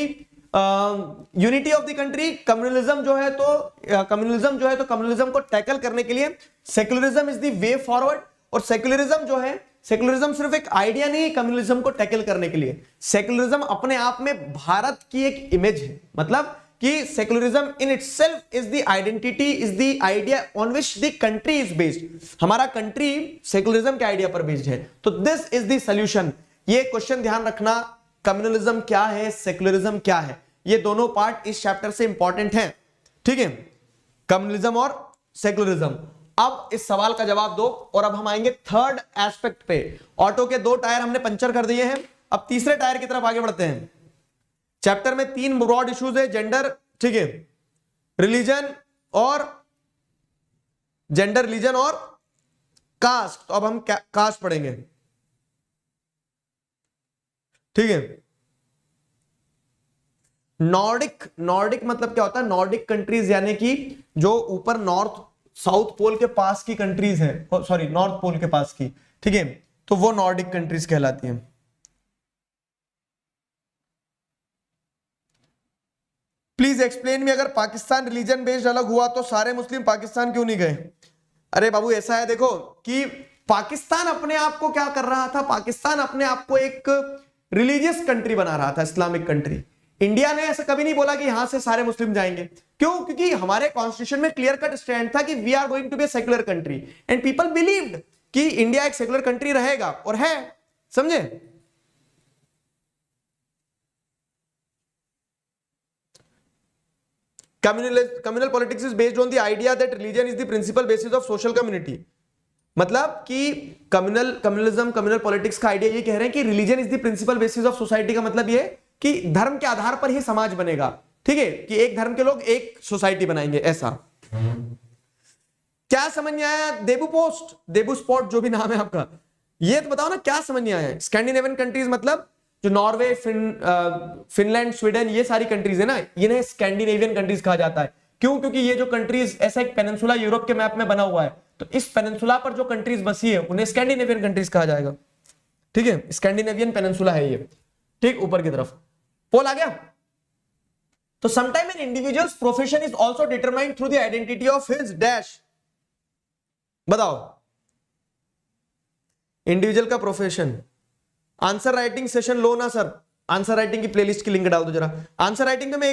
unity of the country. Communalism जो है तो कम्युनलिज्म को टैकल करने के लिए secularism is the way forward. और सेक्युलरिज्म जो है, सेक्युलरिज्म सिर्फ एक आइडिया नहीं है कम्युनलिज्म को टैकल करने के लिए। सेक्युलरिज्म अपने आप में भारत की एक इमेज है, मतलब कि secularism in itself is the identity, is the idea on which the country is based. हमारा कंट्री सेक्युलरिज्म के आइडिया पर बेस्ड है। तो दिस इज द सॉल्यूशन। ये क्वेश्चन ध्यान रखना, कम्युनलिज्म क्या है, सेक्युलरिज्म क्या है, ये दोनों पार्ट इस चैप्टर से इंपॉर्टेंट हैं, ठीक है, कम्युनलिज्म और सेक्युलरिज्म। अब इस सवाल का जवाब दो, और अब हम आएंगे थर्ड एस्पेक्ट पे। ऑटो के 2 टायर हमने पंचर कर दिए हैं, अब तीसरे टायर की तरफ आगे बढ़ते हैं। चैप्टर में 3 ब्रॉड इश्यूज है, जेंडर, ठीक है, रिलीजन और कास्ट। तो अब हम कास्ट पढ़ेंगे, ठीक है। नॉर्डिक मतलब क्या होता है? नॉर्डिक कंट्रीज यानी कि जो ऊपर नॉर्थ साउथ पोल के पास की कंट्रीज है, सॉरी नॉर्थ पोल के पास की, ठीक है, तो वो नॉर्डिक कंट्रीज कहलाती हैं। प्लीज एक्सप्लेन मी, अगर पाकिस्तान रिलीजन बेस्ड अलग हुआ तो सारे मुस्लिम पाकिस्तान क्यों नहीं गए? अरे बाबू ऐसा है, देखो कि पाकिस्तान अपने आप को क्या कर रहा था, पाकिस्तान अपने आप को एक रिलीजियस कंट्री बना रहा था, इस्लामिक कंट्री। इंडिया ने ऐसा कभी नहीं बोला कि यहां से सारे मुस्लिम जाएंगे। क्यों? क्योंकि हमारे कॉन्स्टिट्यूशन में क्लियर कट स्टैंड था कि we are going to be secular country and people believed कि इंडिया एक सेक्युलर कंट्री रहेगा, और है। समझे? communal politics is based on the idea that religion is the principal basis of social community। मतलब कि कम्युनलिज्म, कम्युनल पॉलिटिक्स का idea ये कह रहे हैं कि religion is the principal basis of society का मतलब ये कि धर्म के आधार पर ही समाज बनेगा। ठीक है, कि एक धर्म के लोग एक सोसाइटी बनाएंगे, ऐसा। क्या समझ में आया? देबू पोस्ट, देबू स्पॉट, जो भी नाम है आपका, ये तो बताओ ना, क्या समझ में आया? स्कैंडिनेवियन कंट्रीज मतलब जो नॉर्वे, फिनलैंड, स्वीडन, ये सारी कंट्रीज है ना, इन्हें स्कैंडिनेवियन कंट्रीज कहा जाता है। क्यों? क्योंकि ये जो कंट्रीज, ऐसा एक पेनिनसुला यूरोप के मैप में बना हुआ है, तो इस पेनिनसुला पर जो कंट्रीज बसी है उन्हें स्कैंडिनेवियन कंट्रीज कहा जाएगा। ठीक है, स्कैंडिनेवियन पेनिनसुला है ये, ठीक, ऊपर की तरफ। पोल आ गया? तो sometime an individual's profession is also determined through the identity of his dash. बताओ, इंडिविजुअल का प्रोफेशन। आंसर राइटिंग सेशन लो ना सर, आंसर राइटिंग की प्लेलिस्ट की लिंक डाल दो जरा। आंसर राइटिंग में मैं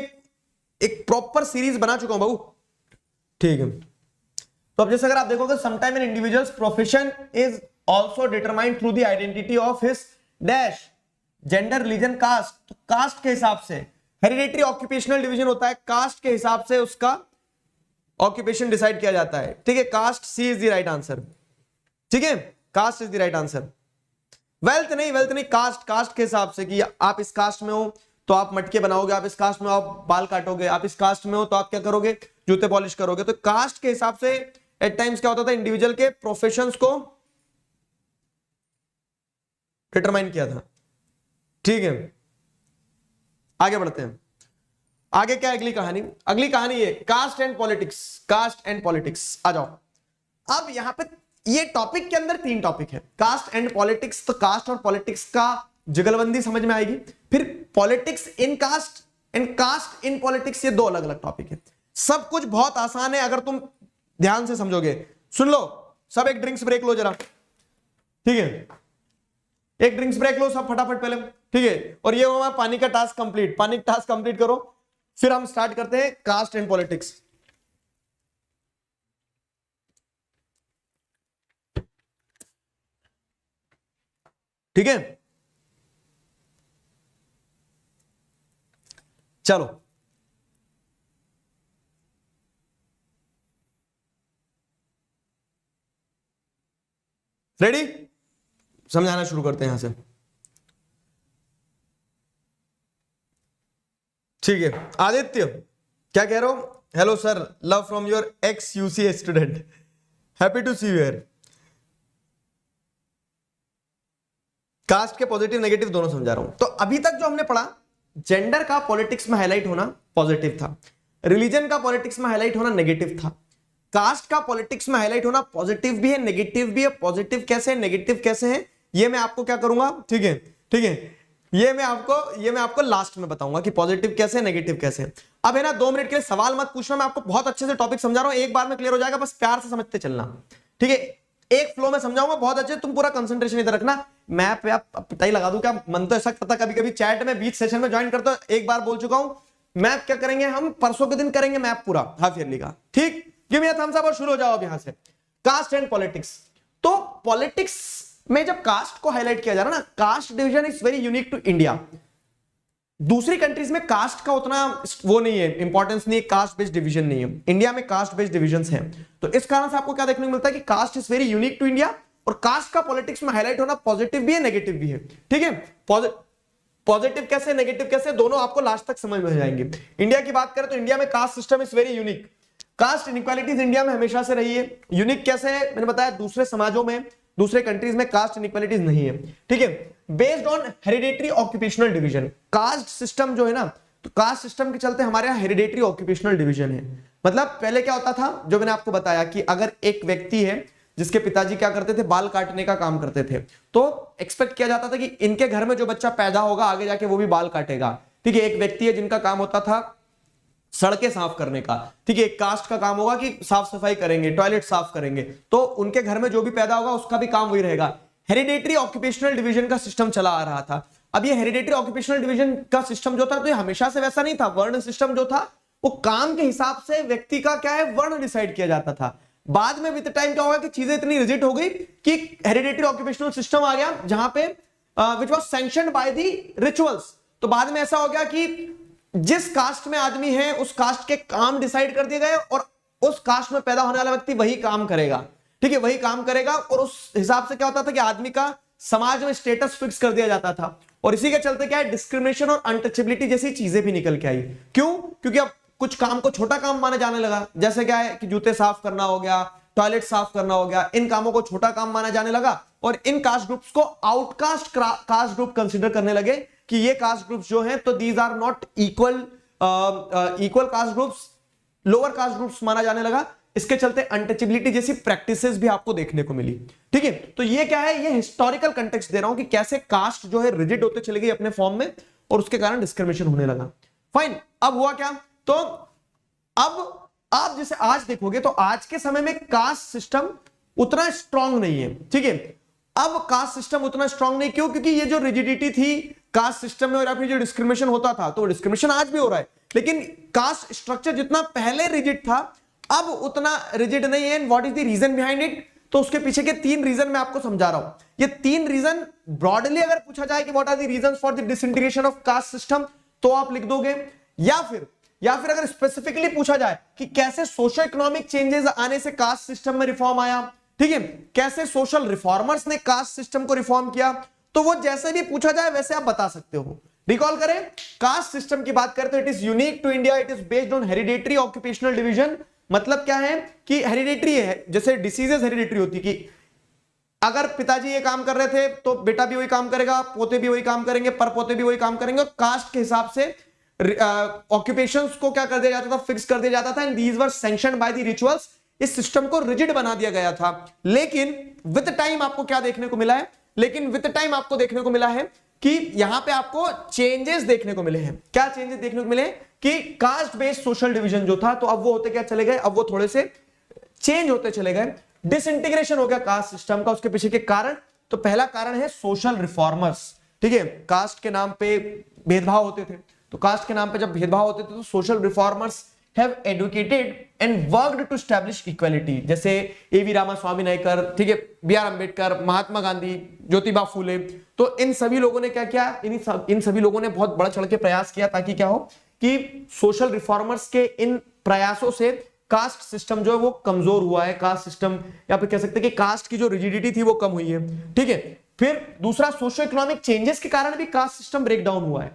एक प्रॉपर सीरीज बना चुका हूं बाबू। ठीक है, तो अब जैसे अगर आप देखोगे, sometime an individual's profession is also determined through the identity of his dash, gender, religion, caste. तो कास्ट के हिसाब से हेरिडेटरी ऑक्यूपेशनल डिवीजन होता है, कास्ट के हिसाब से उसका ऑक्यूपेशन डिसाइड किया जाता है। ठीक है, caste C is the right answer. ठीक है, caste is the right answer. Wealth नहीं, वेल्थ नहीं, कास्ट, कास्ट के हिसाब से कि आप इस कास्ट में हो तो आप मटके बनाओगे, आप इस कास्ट में हो आप बाल काटोगे, आप इस कास्ट में हो तो आप क्या करोगे, जूते पॉलिश करोगे। तो कास्ट के हिसाब से एट टाइम्स क्या होता था, इंडिविजुअल के प्रोफेशंस को डिटरमाइन किया था। ठीक है, आगे बढ़ते हैं। आगे क्या है अगली कहानी? अगली कहानी है caste and politics. Caste and politics, आ जाओ। अब यहां पे ये टॉपिक के अंदर 3 टॉपिक है, कास्ट एंड पॉलिटिक्स। तो कास्ट और पॉलिटिक्स का जुगलबंदी समझ में आएगी। फिर politics in caste and caste in politics, ये 2 अलग अलग टॉपिक है। सब कुछ बहुत आसान है अगर तुम ध्यान से समझोगे। सुन लो सब, एक ड्रिंक्स ब्रेक लो जरा। ठीक है, एक ड्रिंक्स ब्रेक लो सब फटाफट पहले। ठीक है, और ये हमारा पानी का टास्क कंप्लीट, पानी का टास्क कंप्लीट करो, फिर हम स्टार्ट करते हैं कास्ट एंड पॉलिटिक्स। ठीक है, चलो। रेडी? समझाना शुरू करते हैं यहां से। ठीक है, आदित्य क्या कह रहे हो? Hello sir, love from your ex UCA student, happy to see you here. Caste के पॉजिटिव नेगेटिव दोनों समझा रहा हूं। तो अभी तक जो हमने पढ़ा, जेंडर का पॉलिटिक्स में हाईलाइट होना पॉजिटिव था, रिलीजन का पॉलिटिक्स में हाईलाइट होना नेगेटिव था, कास्ट का पॉलिटिक्स में हाईलाइट होना पॉजिटिव भी है नेगेटिव भी है। पॉजिटिव कैसे है, नेगेटिव कैसे है, ये मैं आपको क्या करूंगा, ठीक है, ठीक है, ये मैं आपको लास्ट में बताऊंगा कि पॉजिटिव कैसे है, नेगेटिव कैसे है। अब है ना 2 मिनट के लिए सवाल मत पूछना, मैं आपको बहुत अच्छे से टॉपिक समझा रहा हूं, एक बार में क्लियर हो जाएगा, बस प्यार से समझते चलना। ठीक है, एक फ्लो में समझाऊंगा बहुत अच्छे, तुम पूरा कंसंट्रेशन इधर रखना। मैप पे आप पता ही लगा दूं क्या, मन तो ऐसा करता कभी कभी चैट में बीच सेशन में ज्वाइन करते हो, एक बार बोल चुका हूं। मैप क्या करेंगे हम, परसों के दिन करेंगे मैप पूरा हाफ ईयरली का। ठीक, give me a thumbs up और शुरू हो जाओ अब यहां से। Caste and politics. तो पॉलिटिक्स में जब कास्ट को हाईलाइट किया जा रहा है ना, caste division is very unique to India. दूसरी कंट्रीज में कास्ट का उतना वो नहीं है, इंपॉर्टेंस नहीं है, कास्ट बेस्ड डिवीजन नहीं है। इंडिया में कास्ट बेस्ड डिविजन्स हैं, तो इस कारण से आपको क्या देखने को मिलता है कि caste is very unique to India. और कास्ट का पॉलिटिक्स में हाईलाइट होना पॉजिटिव भी है नेगेटिव भी है। ठीक है, पॉजिटिव कैसे नेगेटिव कैसे दोनों आपको लास्ट तक समझ में जाएंगे। इंडिया की बात करें तो इंडिया में caste system is very unique. Caste inequalities India में हमेशा से रही है। यूनिक कैसे है, मैंने बताया, दूसरे समाजों में, दूसरे कंट्रीज में कास्ट इनइक्वालिटीज नहीं है। ठीक है, based on hereditary occupational division. Caste system जो है ना, तो कास्ट सिस्टम के चलते हमारे यहाँ हेरिडेटरी ऑक्यूपेशनल डिवीजन है। मतलब पहले क्या होता था, जो मैंने आपको बताया कि अगर एक व्यक्ति है जिसके पिताजी क्या करते थे, बाल काटने का काम करते थे, तो एक्सपेक्ट किया जाता था कि इनके घर में जो बच्चा पैदा होगा आगे जाके वो भी बाल काटेगा। ठीक है, एक व्यक्ति है जिनका काम होता था सड़कें साफ करने का। ठीक है, एक कास्ट का काम होगा कि साफ सफाई करेंगे, टॉयलेट साफ करेंगे, तो उनके घर में जो भी पैदा होगा उसका भी काम वही रहेगा। हेरिडेटरी ऑक्यूपेशनल डिवीजन का सिस्टम चला आ रहा था। अब ये हेरिडेटरी ऑक्यूपेशनल डिवीजन का सिस्टम जो था तो ये हमेशा से वैसा नहीं था। वर्ण सिस्टम जो था वो काम के हिसाब से व्यक्ति का क्या है वर्ण डिसाइड किया जाता था। बाद में विद टाइम क्या होगा कि चीजें इतनी रिजिड हो गई कि हेरिडेटरी ऑक्यूपेशनल सिस्टम आ गया जहां पे which was sanctioned by the rituals. तो बाद में ऐसा हो गया कि जिस कास्ट में आदमी है उस कास्ट के काम डिसाइड कर दिए गए और उस कास्ट में पैदा होने वाला व्यक्ति वही काम करेगा, ठीक है, वही काम करेगा। और उस हिसाब से क्या होता था कि आदमी का समाज में स्टेटस फिक्स कर दिया जाता था। और इसी के चलते क्या है डिस्क्रिमिनेशन और अनटचेबिलिटी जैसी चीजें भी निकल के आई। क्यों? क्योंकि अब कुछ काम को छोटा काम माना जाने लगा। जैसे क्या है कि जूते साफ करना हो गया, टॉयलेट साफ करना हो गया, इन कामों को छोटा काम माना जाने लगा और इन कास्ट ग्रुप्स को आउटकास्ट कास्ट ग्रुप कंसीडर करने लगे कि ये कास्ट ग्रुप्स जो हैं तो these are not equal caste groups, lower caste groups माना जाने लगा। इसके चलते अनटचेबिलिटी जैसी प्रैक्टिसेस भी आपको देखने को मिली, ठीक है। तो ये क्या है, ये हिस्टोरिकल कंटेक्स्ट दे रहा हूं कि कैसे कास्ट जो है रिजिड होते चले गए अपने फॉर्म में और उसके कारण डिस्क्रिमिनेशन होने लगा। फाइन, अब हुआ क्या, तो अब आप जैसे आज देखोगे तो आज के समय में कास्ट सिस्टम उतना स्ट्रांग नहीं है, ठीक है। अब कास्ट सिस्टम उतना स्ट्रांग नहीं, क्यों? क्योंकि ये जो रिजिडिटी थी कास्ट सिस्टम में और अपनी जो डिस्क्रिमिनेशन होता था, तो डिस्क्रिमिनेशन आज भी हो रहा है, लेकिन कास्ट स्ट्रक्चर जितना पहले रिजिड था अब उतना रिजिड नहीं है। What is the reason behind it? तो उसके पीछे के 3 रीजन मैं आपको समझा रहा हूं। ये 3 रीजन ब्रॉडली अगर पूछा जाए कि what are the reasons for the disintegration of caste system तो आप लिख दोगे, या फिर अगर स्पेसिफिकली पूछा जाए कि कैसे सोशल इकोनॉमिक चेंजेस आने से कास्ट सिस्टम में रिफॉर्म आया, ठीक है, कैसे सोशल रिफॉर्मर्स ने कास्ट सिस्टम को रिफॉर्म किया, तो वो जैसे भी पूछा जाए वैसे आप बता सकते हो। रिकॉल करें, कास्ट सिस्टम की बात करते हैं, it is unique to India, it is based on hereditary occupational division. मतलब क्या है कि हेरिडेटरी है, जैसे डिसीजेस हेरिडेटरी होती कि अगर पिताजी ये काम कर रहे थे तो बेटा भी वही काम करेगा, पोते भी वही काम करेंगे, परपोते भी वही काम करेंगे, और कास्ट के हिसाब से ऑक्यूपेशंस को क्या कर दिया जाता था, फिक्स कर दिया जाता था, and these were sanctioned by the rituals. इस सिस्टम को रिजिड बना दिया गया था। लेकिन विद टाइम आपको क्या देखने को मिला है, कि यहां पे आपको चेंजेस देखने को मिले हैं। क्या चेंजेस देखने को मिले कि कास्ट बेस्ड सोशल डिवीजन जो था तो अब वो होते क्या चले गए, अब वो थोड़े से चेंज होते चले गए, डिसइंटीग्रेशन हो गया कास्ट सिस्टम का। उसके पीछे के कारण, तो पहला कारण है सोशल रिफॉर्मर्स, ठीक है। कास्ट के नाम पे भेदभाव होते थे, तो कास्ट के नाम पे जब भेदभाव होते थे तो social reformers have educated and worked to establish equality। जैसे A.V. रामास्वामी नायकर, ठीक है, B.R. अम्बेडकर, महात्मा गांधी, ज्योतिबा फूले, तो इन सभी लोगों ने क्या किया, इन सभी लोगों ने बहुत बढ़ चढ़ के प्रयास किया ताकि क्या हो कि सोशल रिफॉर्मर्स के इन प्रयासों से कास्ट सिस्टम जो है वो कमजोर हुआ है। कास्ट सिस्टम, या फिर कह सकते हैं कि कास्ट की जो रिजिडिटी थी वो कम हुई है, ठीक है। फिर दूसरा, सोशो इकोनॉमिक चेंजेस के कारण भी कास्ट सिस्टम ब्रेक डाउन हुआ है,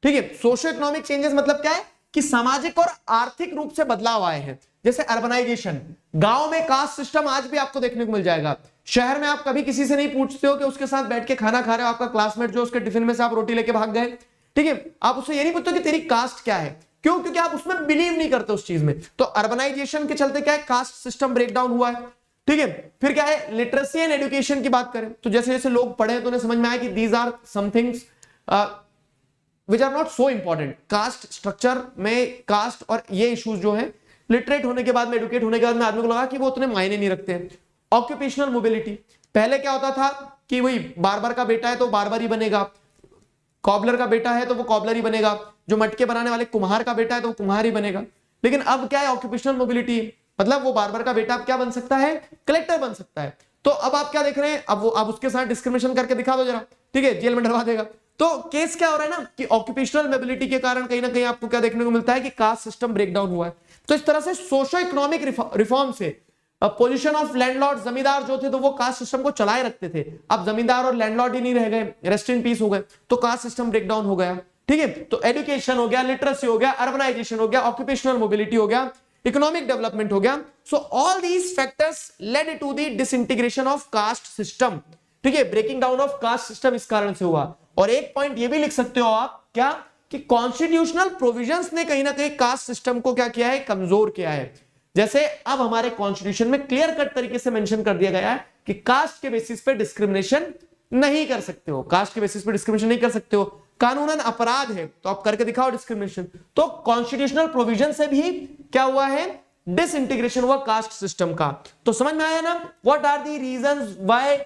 ठीक है। सोशो इकोनॉमिक चेंजेस मतलब क्या है कि सामाजिक और आर्थिक रूप से बदलाव आए हैं। जैसे अर्बनाइजेशन, गांव में कास्ट सिस्टम आज भी आपको देखने को मिल जाएगा। शहर में आप कभी किसी से नहीं पूछते हो कि उसके साथ बैठ के खाना खा रहे हो, आपका क्लासमेट जो उसके टिफिन में से आप रोटी लेके भाग गए, ठीक है, आप उससे ये नहीं पूछते कि तेरी कास्ट क्या है। क्यों? क्योंकि आप उसमें बिलीव नहीं करते उस चीज में। तो अर्बनाइजेशन के चलते क्या है, कास्ट सिस्टम ब्रेक डाउन हुआ है, ठीक है। फिर क्या है, लिटरेसी एंड एजुकेशन की बात करें तो जैसे जैसे लोग पढ़े तो उन्हें समझ में आया कि these are somethings which are not so important। Caste structure में कास्ट और ये इश्यूज जो है, लिटरेट होने के बाद में, एडुकेट होने के बाद में आदमी को लगा कि वो उतने मायने नहीं रखते हैं। ऑक्यूपेशनल मोबिलिटी, पहले क्या होता था कि वही बार्बर का बेटा है तो बार्बर ही बनेगा, कॉबलर का बेटा है तो वो कॉबलर ही बनेगा, जो मटके बनाने वाले कुम्हार का बेटा है तो वो कुम्हार ही बनेगा। लेकिन अब क्या है, ऑक्यूपेशनल मोबिलिटी, मतलब वो बार्बर का बेटा अब क्या बन सकता है, कलेक्टर बन सकता है। तो अब आप क्या देख रहे हैं, अब उसके साथ डिस्क्रिमिनेशन करके दिखा दो जरा, ठीक है, जेल में डलवा देगा। तो केस क्या हो रहा है ना कि ऑक्यूपेशनल मोबिलिटी के कारण कहीं ना कहीं आपको क्या देखने को मिलता है कि कास्ट सिस्टम ब्रेकडाउन हुआ है। तो इस तरह से सोशो इकोनॉमिक रिफॉर्म से पोजीशन ऑफ लैंडलॉर्ड, जमींदार जो थे तो वो कास्ट सिस्टम को चलाए रखते थे, अब जमींदार और लैंडलॉर्ड ही नहीं रह गए, रेस्ट इन पीस हो गए, तो कास्ट सिस्टम ब्रेकडाउन हो गया, ठीक है। तो एजुकेशन हो गया, लिटरेसी हो गया, अर्बनाइजेशन हो गया, ऑक्यूपेशनल मोबिलिटी हो गया, इकोनॉमिक डेवलपमेंट हो गया। So all these factors led to the disintegration of caste system, ठीक है, breaking down of caste system इस कारण से हुआ। और एक पॉइंट ये भी लिख सकते हो आप क्या कि कॉन्स्टिट्यूशनल प्रोविजंस ने कहीं ना कहीं कास्ट सिस्टम को क्या किया है, कमजोर किया है। जैसे अब हमारे कॉन्स्टिट्यूशन में क्लियर कट तरीके से मेंशन कर दिया गया है कि कास्ट के बेसिस पे डिस्क्रिमिनेशन नहीं कर सकते हो, कास्ट के बेसिस पे डिस्क्रिमिनेशन नहीं कर सकते हो, कानूनन अपराध है, तो आप करके दिखाओ डिस्क्रिमिनेशन। तो कॉन्स्टिट्यूशनल प्रोविजन से भी क्या हुआ है, डिसइंटीग्रेशन हुआ कास्ट सिस्टम का। तो समझ में आया ना, what are the reasons why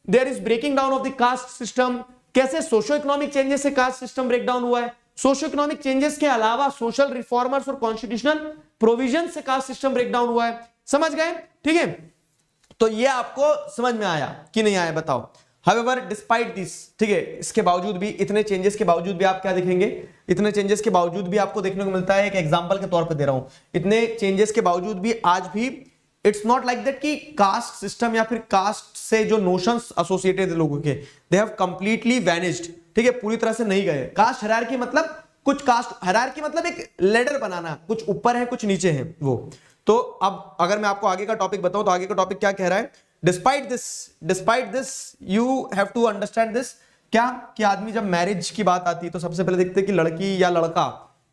there is breaking down of the caste system, कैसे सोशो इकोनॉमिक चेंजेस से कास्ट सिस्टम ब्रेकडाउन हुआ है, सोशो इकोनॉमिक चेंजेस के अलावा सोशल रिफॉर्मर्स और कॉन्स्टिट्यूशनल प्रोविजन से कास्ट सिस्टम ब्रेकडाउन हुआ है। समझ गए? ठीक है, तो ये आपको समझ में आया कि नहीं आया बताओ। However, despite this, ठीक है, इसके बावजूद भी, इतने चेंजेस के बावजूद भी आप क्या देखेंगे, इतने चेंजेस के बावजूद भी आपको देखने को मिलता है, एक एग्जांपल के तौर पे दे रहा हूं, इतने चेंजेस के बावजूद भी आज भी इट्स नॉट लाइक दैट कि कास्ट सिस्टम या फिर कास्ट से जो नोशंस एसोसिएटेड लोगों के, दे हैव कंप्लीटली वैनिश्ड। ठीक है, पूरी तरह से नहीं गए। कास्ट हायरार्की मतलब कुछ, कास्ट हायरार्की मतलब एक लेडर बनाना, कुछ ऊपर है कुछ नीचे है वो। तो अब अगर मैं आपको आगे का टॉपिक बताऊं तो आगे का टॉपिक क्या कह रहा है, despite this you have to understand this, क्या कि आदमी जब मैरिज की बात आती है तो सबसे पहले देखते हैं कि लड़की या लड़का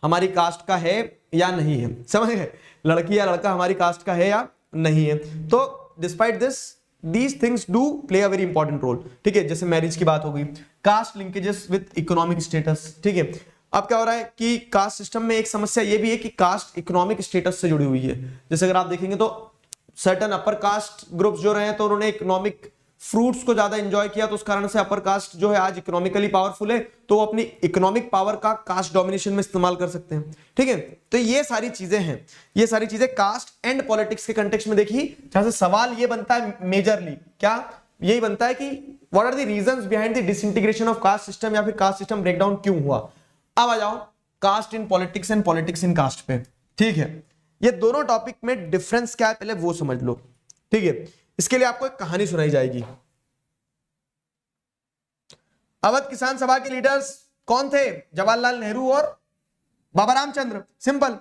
हमारी कास्ट का है या नहीं है। समझ गए? लड़की या लड़का हमारी कास्ट का है या नहीं है। तो despite this, these things do play a very important role. ठीक है, जैसे मैरिज की बात हो गई, caste linkages with economic status. ठीक है, अब क्या हो रहा है कि कास्ट सिस्टम में एक समस्या ये भी है कि कास्ट इकोनॉमिक स्टेटस से जुड़ी हुई है। जैसे अगर आप देखेंगे तो सर्टन अपर कास्ट ग्रुप्स जो रहे हैं तो उन्होंने इकोनॉमिक फ्रूट्स को ज्यादा एंजॉय किया, तो उस कारण से अपर कास्ट जो है आज इकोनॉमिकली पावरफुल है, तो वो अपनी इकोनॉमिक पावर का कास्ट डोमिनेशन में इस्तेमाल कर सकते हैं। ठीक है, तो ये सारी चीजें हैं, ये सारी चीजें कास्ट एंड पॉलिटिक्स के कंटेक्स्ट में देखी, जहां से सवाल ये बनता है मेजरली, क्या यही बनता है कि what are the reasons behind the disintegration of caste system, या फिर कास्ट सिस्टम ब्रेकडाउन क्यों हुआ। अब आ जाओ caste in politics and politics in caste पे। ठीक है, ये दोनों टॉपिक में डिफरेंस क्या है पहले वो समझ लो। ठीक है, इसके लिए आपको एक कहानी सुनाई जाएगी। अवध किसान सभा के लीडर्स कौन थे? जवाहरलाल नेहरू और बाबा रामचंद्र। सिंपल।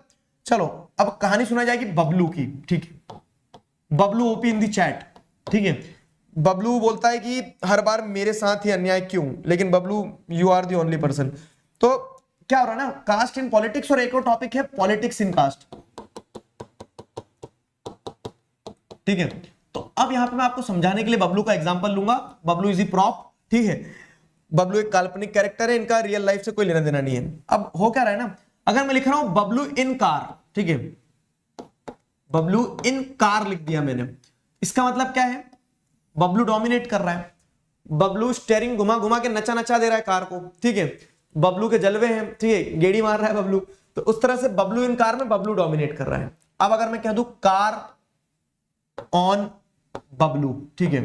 चलो अब कहानी सुनाई जाएगी बबलू की। ठीक है, Bablu OP in the chat. ठीक है, बबलू बोलता है कि हर बार मेरे साथ ही अन्याय क्यों, लेकिन Bablu you are the only person. तो क्या हो रहा है ना, कास्ट इन पॉलिटिक्स, और एक और टॉपिक है पॉलिटिक्स इन कास्ट। ठीक है, तो अब यहां पे मैं आपको समझाने के लिए बबलू का एग्जांपल लूंगा। Bablu is E prop. ठीक है, बबलू एक काल्पनिक कैरेक्टर है, इनका रियल लाइफ से कोई लेना देना नहीं है। अब हो क्या रहा है ना, अगर मैं लिख रहा हूं बबलू इन कार, ठीक है, बबलू इन कार लिख दिया मैंने, इसका मतलब क्या है, बबलू डोमिनेट कर रहा है, बबलू स्टेयरिंग घुमा घुमा के नचा नचा दे रहा है कार को। ठीक है, बबलू के जलवे हैं, ठीक है, गेड़ी मार रहा है बबलू, तो उस तरह से बबलू इन कार में बबलू डोमिनेट कर रहा है। अब अगर मैं कह दूं कार ऑन बबलू, ठीक है,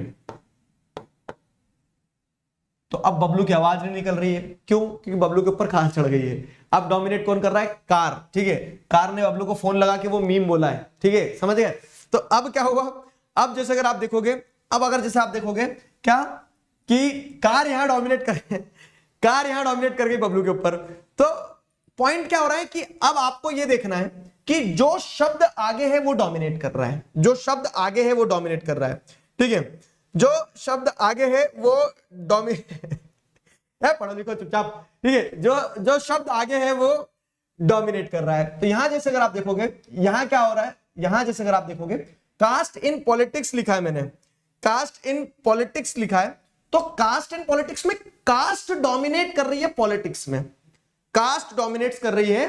तो अब बबलू की आवाज नहीं निकल रही है, क्यों? क्योंकि बबलू के ऊपर कार चढ़ गई है। अब डोमिनेट कौन कर रहा है? कार। ठीक है, कार ने बबलू को फोन लगा के वो मीम बोला है। ठीक है, समझ गए? तो अब क्या हुआ, अब जैसे अगर आप देखोगे, अब अगर जैसे आप देखोगे क्या कि कार यहां डोमिनेट कर कार यहां डोमिनेट कर गई बबलू के ऊपर। तो पॉइंट क्या हो रहा है कि अब आपको यह देखना है कि जो शब्द आगे है वो डोमिनेट कर रहा है, जो शब्द आगे है वो डोमिनेट कर रहा है। ठीक है, जो शब्द आगे है वो पढ़ो लिखो चुपचाप। ठीक है, जो शब्द आगे है वो डोमिनेट कर रहा है। तो यहां जैसे अगर आप देखोगे, यहां क्या हो रहा है, यहां जैसे अगर आप देखोगे कास्ट इन पॉलिटिक्स लिखा है मैंने, कास्ट इन पॉलिटिक्स लिखा है, तो कास्ट इन पॉलिटिक्स में कास्ट डोमिनेट कर रही है पॉलिटिक्स में, कास्ट डोमिनेट्स कर रही है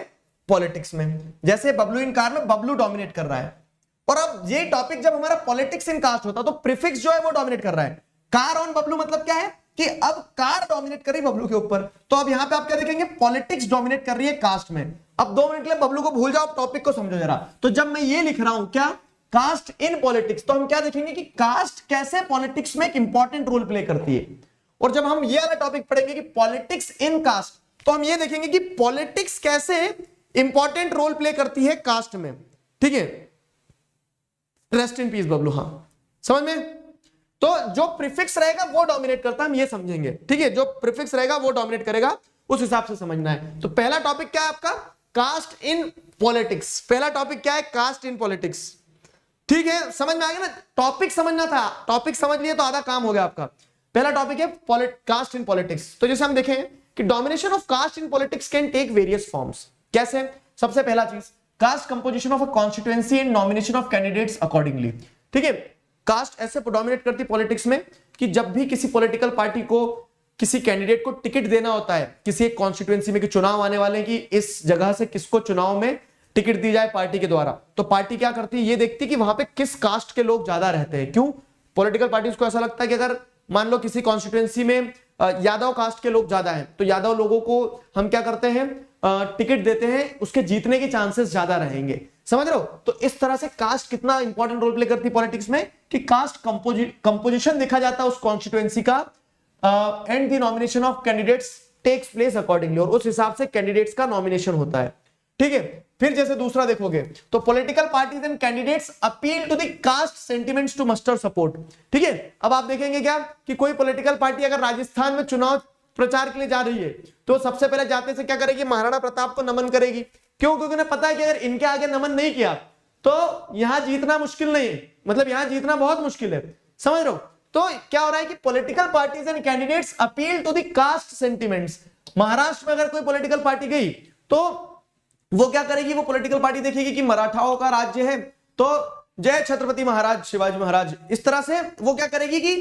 पॉलिटिक्स में। जैसे बबलू इन कार में बबलू डोमिनेट कर रहा है। और अब ये टॉपिक जब हमारा पॉलिटिक्स इन कास्ट होता तो प्रीफिक्स जो है वो डोमिनेट कर रहा है। कार ऑन बबलू मतलब क्या है कि अब कार डोमिनेट कर रही है बबलू के ऊपर। तो अब यहां पे आप क्या देखेंगे, पॉलिटिक्स डोमिनेट कर रही है कास्ट में। अब 2 मिनट के लिए बबलू को भूल जाओ, टॉपिक को समझो जरा। तो जब मैं ये लिख रहा हूं क्या, कास्ट इन पॉलिटिक्स, तो हम क्या देखेंगे कि कास्ट कैसे पॉलिटिक्स में एक इंपॉर्टेंट रोल प्ले करती है। और जब हम ये वाला टॉपिक पढ़ेंगे कि पॉलिटिक्स इन कास्ट, तो हम ये देखेंगे कि पॉलिटिक्स कैसे इंपॉर्टेंट रोल प्ले करती है कास्ट में। ठीक है, रेस्ट इन पीस बबलू। हाँ समझ में? तो जो प्रीफिक्स रहेगा वो डोमिनेट करता है, हम ये समझेंगे। ठीक है, जो प्रीफिक्स रहेगा वो डोमिनेट करेगा, उस हिसाब से समझना है। तो पहला टॉपिक क्या है आपका, कास्ट इन पॉलिटिक्स। पहला टॉपिक क्या है, कास्ट इन पॉलिटिक्स। ठीक है, समझ में आ गया ना? टॉपिक समझना था, टॉपिक समझ लिए तो आधा काम हो गया आपका। पहला टॉपिक है कास्ट इन पॉलिटिक्स। तो जैसे हम देखें कि domination of caste in politics can take various forms. कैसे? सबसे पहला चीज, caste composition of a constituency and nomination of candidates accordingly. ठीक है, कास्ट ऐसे डोमिनेट करती पॉलिटिक्स में कि जब भी किसी पॉलिटिकल पार्टी को किसी कैंडिडेट को टिकट देना होता है किसी एक कॉन्स्टिट्यूएंसी में, कि चुनाव आने वाले कि इस जगह से किसको चुनाव में टिकट दी जाए पार्टी के द्वारा, तो पार्टी क्या करती है, ये देखती है कि वहां पे किस कास्ट के लोग ज्यादा रहते हैं। क्यों? पॉलिटिकल पार्टीज को ऐसा लगता है कि अगर मान लो किसी कॉन्स्टिट्यूएंसी में यादव कास्ट के लोग ज्यादा हैं, तो यादव लोगों को हम क्या करते हैं, टिकट देते हैं, उसके जीतने के चांसेस ज्यादा रहेंगे। समझ रहे हो? तो इस तरह से कास्ट कितना इंपॉर्टेंट रोल प्ले करती है पॉलिटिक्स में, कि कास्ट कंपोजिशन देखा जाता है उस कॉन्स्टिट्यूएंसी का, and the nomination of candidates takes place accordingly, और उस हिसाब से कैंडिडेट्स का नॉमिनेशन होता है। ठीक है, फिर जैसे दूसरा देखोगे तो political parties and candidates appeal to the caste sentiments to muster support. ठीक है, अब आप देखेंगे क्या कि कोई पॉलिटिकल पार्टी अगर राजस्थान में चुनाव प्रचार के लिए जा रही है तो सबसे पहले जाते से क्या करेगी, महाराणा प्रताप को नमन करेगी। क्यों? क्योंकि उन्हें पता है कि अगर इनके आगे नमन नहीं किया तो यहां जीतना मुश्किल नहीं है, मतलब यहां जीतना बहुत मुश्किल है। समझ रहे हो? तो क्या हो रहा है कि political parties and candidates appeal to the caste sentiments. Maharashtra में अगर कोई पॉलिटिकल पार्टी गई तो वो क्या करेगी, वो पॉलिटिकल पार्टी देखेगी कि मराठाओं का राज्य है तो जय छत्रपति महाराज शिवाजी महाराज, इस तरह से वो क्या करेगी कि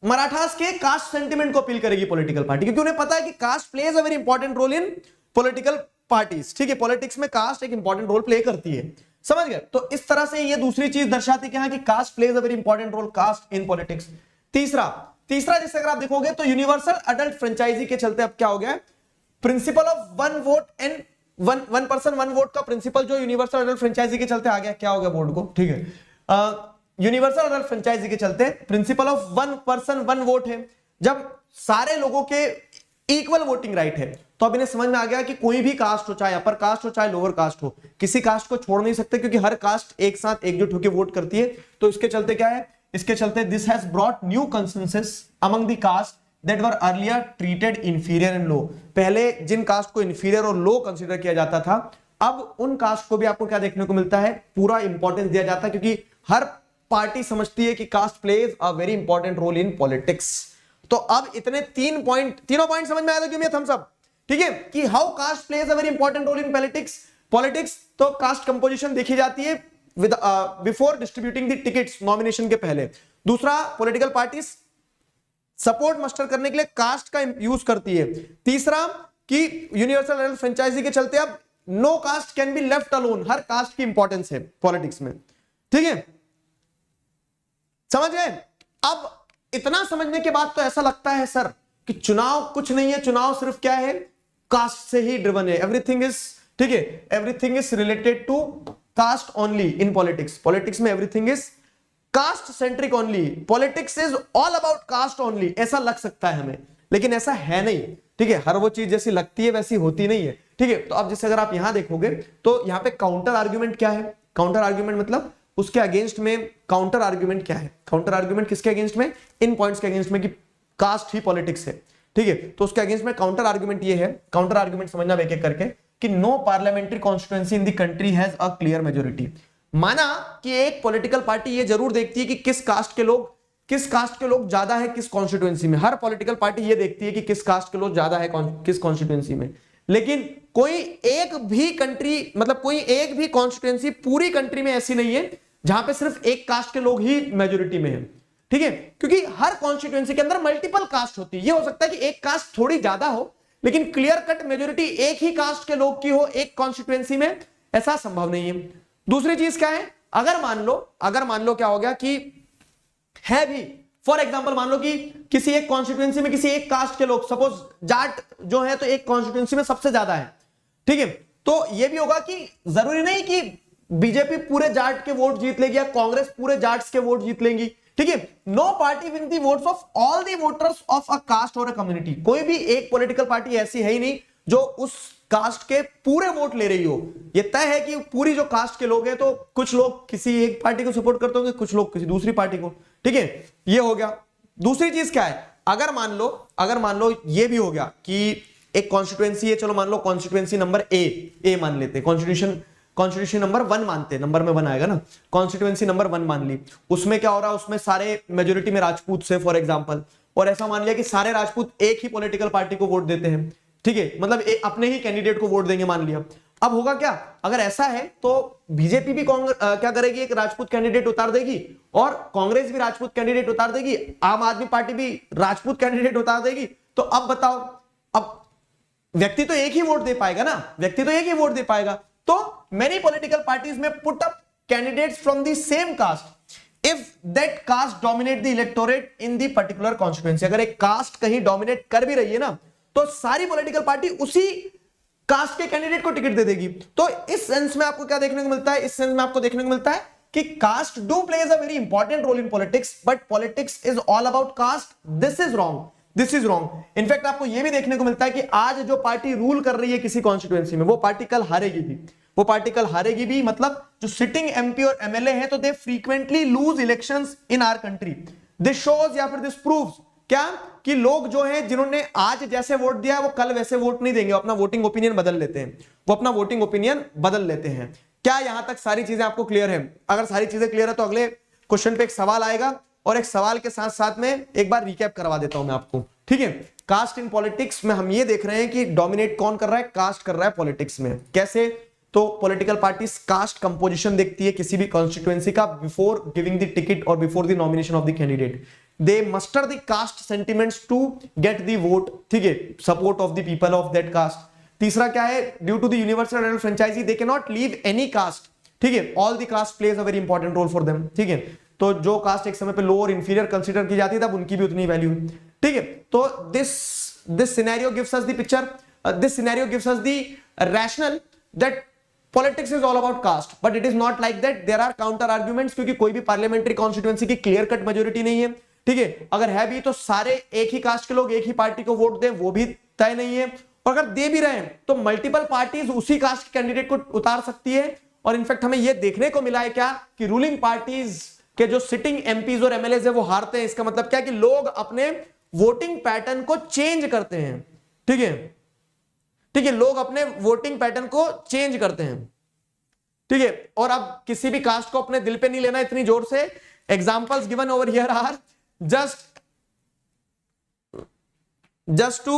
मराठास के कास्ट सेंटिमेंट को अपील करेगी पॉलिटिकल पार्टी, क्योंकि उन्हें पता है कि caste plays a very important role in political parties. ठीक है, पॉलिटिक्स में कास्ट एक इंपॉर्टेंट रोल प्ले करती है। समझ गए? तो इस तरह से ये दूसरी चीज दर्शाती है कि caste plays a very important role, caste in politics. तीसरा जैसे अगर आप देखोगे तो यूनिवर्सल अडल्ट फ्रेंचाइजी के चलते अब क्या हो गया, principle of one vote and one person one vote का प्रिंसिपल जो यूनिवर्सल अडल्ट फ्रेंचाइजी के चलते आ गया, क्या हो गया बोर्ड को। ठीक है, यूनिवर्सल अडल्ट फ्रेंचाइजी के चलते principle of one person one vote है। जब सारे लोगों के इक्वल वोटिंग राइट है तो अब इन्हें समझ में आ गया कि कोई भी कास्ट हो, चाहे अपर कास्ट हो चाहे लोअर कास्ट हो, किसी कास्ट को छोड़ नहीं सकते, क्योंकि हर कास्ट एक साथ एकजुट होकर वोट करती है। तो इसके चलते क्या है, इसके चलते this has brought new consensus among the caste that were earlier treated inferior and low. पहले जिन कास्ट को इंफीरियर और लो कंसीडर किया जाता था, अब उन कास्ट को भी आपको क्या देखने को मिलता है, पूरा इंपॉर्टेंस दिया जाता है, क्योंकि हर पार्टी समझती है कि caste plays a very important role in politics. तो अब इतने तीनों पॉइंट समझ में आया था क्यों मैं थम्स अप। ठीक है, कि how caste plays a very important role in politics. तो कास्ट कंपोजिशन देखी जाती है with before distributing the tickets, nomination के पहले। दूसरा, पॉलिटिकल पार्टीज सपोर्ट मस्टर करने के लिए कास्ट का यूज करती है। तीसरा, कि यूनिवर्सल अडल्ट फ्रेंचाइजी के चलते अब no caste can be left alone, हर कास्ट की इंपॉर्टेंस है पॉलिटिक्स में। ठीक है, समझ गए? अब इतना समझने के बाद तो ऐसा लगता है सर कि चुनाव कुछ नहीं है, चुनाव सिर्फ क्या है, कास्ट से ही ड्रिवन है, एवरीथिंग इज, ठीक है, everything is related to caste only in politics. Politics में everything is caste centric only, politics is all about caste only, ऐसा लग सकता है हमें, लेकिन ऐसा है नहीं। ठीक है, हर वो चीज जैसी लगती है वैसी होती नहीं है। ठीक है, तो अब जैसे अगर आप यहां देखोगे तो यहां पे काउंटर आर्ग्यूमेंट क्या है, काउंटर आर्ग्यूमेंट मतलब उसके अगेंस्ट में काउंटर आर्ग्यूमेंट क्या है, काउंटर आर्ग्यूमेंट किसके अगेंस्ट में, इन पॉइंट्स के अगेंस्ट में कि कास्ट ही पॉलिटिक्स है। ठीक है, तो उसके अगेंस्ट में काउंटर आर्ग्यूमेंट ये है, काउंटर आर्ग्यूमेंट समझना एक एक करके, कि no parliamentary constituency in the country has a clear majority. माना कि एक पॉलिटिकल पार्टी ये जरूर देखती है कि किस कास्ट के लोग ज्यादा है किस कॉन्स्टिट्यूएंसी में, हर पॉलिटिकल पार्टी ये देखती है कि किस कास्ट के लोग ज्यादा है किस कॉन्स्टिट्यूएंसी में। लेकिन कोई एक भी कंट्री, मतलब कोई एक भी कॉन्स्टिट्यूएंसी पूरी कंट्री में ऐसी नहीं है जहां पे सिर्फ एक कास्ट के लोग ही मेजोरिटी में है। ठीक है, क्योंकि हर कॉन्स्टिट्यूएंसी के अंदर मल्टीपल कास्ट होती है। ये हो सकता है कि एक कास्ट थोड़ी ज्यादा हो, लेकिन क्लियर कट मेजोरिटी एक ही कास्ट के लोग की हो एक कॉन्स्टिट्यूएंसी में, ऐसा संभव नहीं है। दूसरी चीज क्या है, अगर मान लो क्या हो गया कि है भी, फॉर एग्जांपल मान लो कि किसी एक कॉन्स्टिट्यूएंसी में किसी एक कास्ट के लोग, सपोज जाट जो है तो एक कॉन्स्टिट्यूएंसी में सबसे ज्यादा है। ठीक है, तो यह भी होगा कि जरूरी नहीं कि बीजेपी पूरे जाट के वोट जीत लेगी या कांग्रेस पूरे जाट्स के वोट जीत लेंगी। ठीक है, no party win the votes of all the voters of a caste और अ कम्युनिटी। कोई भी एक पॉलिटिकल पार्टी ऐसी है ही नहीं जो उस कास्ट के पूरे वोट ले रही हो। ये तय है कि पूरी जो कास्ट के लोग हैं तो कुछ लोग किसी एक पार्टी को सपोर्ट करते होंगे, कुछ लोग किसी दूसरी पार्टी को। ठीक है, ये हो गया। दूसरी चीज क्या है, अगर मान लो ये भी हो गया कि एक कॉन्स्टिट्यूएंसी है, चलो मान लो कॉन्स्टिट्यूएंसी नंबर ए मान लेते, कॉन्स्टिट्यूशन नंबर 1 मानते, नंबर में 1 आएगा ना, कॉन्स्टिट्यूएंसी नंबर 1 मान ली। उसमें क्या हो रहा है, उसमें सारे मेजोरिटी में राजपूत से फॉर एग्जांपल, और ऐसा मान लिया कि सारे राजपूत एक ही पॉलिटिकल पार्टी को वोट देते हैं। ठीक है, मतलब अपने ही कैंडिडेट को वोट देंगे मान लिया। अब होगा क्या, अगर ऐसा है तो बीजेपी भी क्या करेगी, एक राजपूत कैंडिडेट उतार देगी और कांग्रेस भी राजपूत कैंडिडेट उतार देगी, आम आदमी पार्टी भी राजपूत कैंडिडेट उतार देगी। तो अब बताओ, अब व्यक्ति तो एक ही वोट दे पाएगा ना, व्यक्ति तो एक ही वोट दे पाएगा। तो मेनी पॉलिटिकल पार्टीज में put up candidates from the same caste. If that caste dominate the electorate in the particular constituency, अगर एक कास्ट कहीं डोमिनेट कर भी रही है ना, तो सारी पॉलिटिकल पार्टी उसी कास्ट के कैंडिडेट को टिकट दे देगी। तो इस सेंस में आपको क्या देखने को मिलता है, इस सेंस में आपको देखने को मिलता है कि caste do plays a very important role in politics, but politics is all about caste. This is wrong, this is wrong. In fact आपको यह भी देखने को मिलता है कि आज जो पार्टी रूल कर रही है किसी कॉन्स्टिट्यूएंसी में, वो पार्टी कल हारेगी भी, वो पार्टी कल हारेगी भी। मतलब जो सिटिंग एमपी और एमएलए है, तो they frequently lose elections in our country. This shows या फिर दिस प्रूव्स क्या कि लोग जो हैं जिन्होंने आज जैसे वोट दिया है वो कल वैसे वोट नहीं देंगे, अपना वोटिंग ओपिनियन बदल लेते हैं, वो अपना वोटिंग ओपिनियन बदल लेते हैं। क्या यहां तक सारी चीजें आपको क्लियर है? अगर सारी चीजें क्लियर है तो अगले क्वेश्चन पे एक सवाल आएगा, और एक सवाल के साथ साथ में एक बार रिकैप करवा देता हूं मैं आपको, ठीक है। कास्ट इन पॉलिटिक्स में हम ये देख रहे हैं कि डोमिनेट कौन कर रहा है, कास्ट कर रहा है पॉलिटिक्स में। कैसे? तो पॉलिटिकल पार्टीज कास्ट कंपोजिशन देखती है किसी भी कॉन्स्टिट्यूएंसी का बिफोर गिविंग द टिकट और before the nomination of the candidate. They muster the caste sentiments to get the vote, ठीक है, support of the people of that caste. तीसरा क्या है? Due to the universal and franchise they can not leave any caste, ठीक है, all the caste plays a very important role for them, ठीक है। तो जो कास्ट एक समय पे लो और इंफीरियर कंसीडर की जाती है, तब उनकी भी उतनी वैल्यू, ठीक है। तो this scenario gives us the picture, this scenario gives us the rational that politics is all about caste, but it is not like that. There are counter arguments, क्योंकि कोई भी पार्लियामेंट्री कॉन्स्टिट्यूएंसी की clear cut majority नहीं है, ठीक है। अगर है भी तो सारे एक ही कास्ट के लोग एक ही पार्टी को वोट दें, वो भी तय नहीं है। और अगर दे भी रहे हैं तो मल्टीपल पार्टीज उसी कास्ट के कैंडिडेट को उतार सकती है। और इनफैक्ट हमें यह देखने को मिला है क्या कि रूलिंग पार्टीज के जो सिटिंग एमपीज और एमएलए है वो हारते हैं। इसका मतलब क्या कि लोग अपने वोटिंग पैटर्न को चेंज करते हैं, ठीक है, ठीक है, लोग अपने वोटिंग पैटर्न को चेंज करते हैं, ठीक है। और अब किसी भी कास्ट को अपने दिल पे नहीं लेना इतनी जोर से। Examples given over here are just to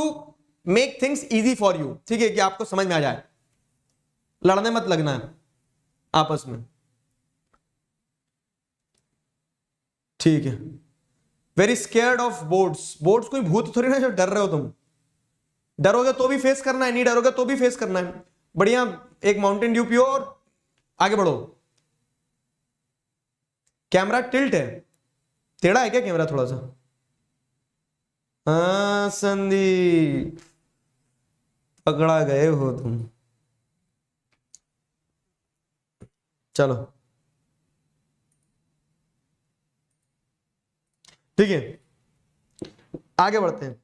make things easy for you, ठीक है, कि आपको समझ में आ जाए। लड़ने मत लगना है आपस में, ठीक है। Very scared of boards, boards कोई भूत थोड़ी ना जो डर रहे हो तुम, डरोगे तो भी फेस करना है, नहीं डरोगे तो भी फेस करना है। बढ़िया एक माउंटेन ड्यू पियो और आगे बढ़ो। कैमरा टिल्ट है, टेढ़ा है क्या कैमरा थोड़ा सा? हाँ संदीप, पकड़ा गए हो तुम। चलो ठीक है, आगे बढ़ते हैं।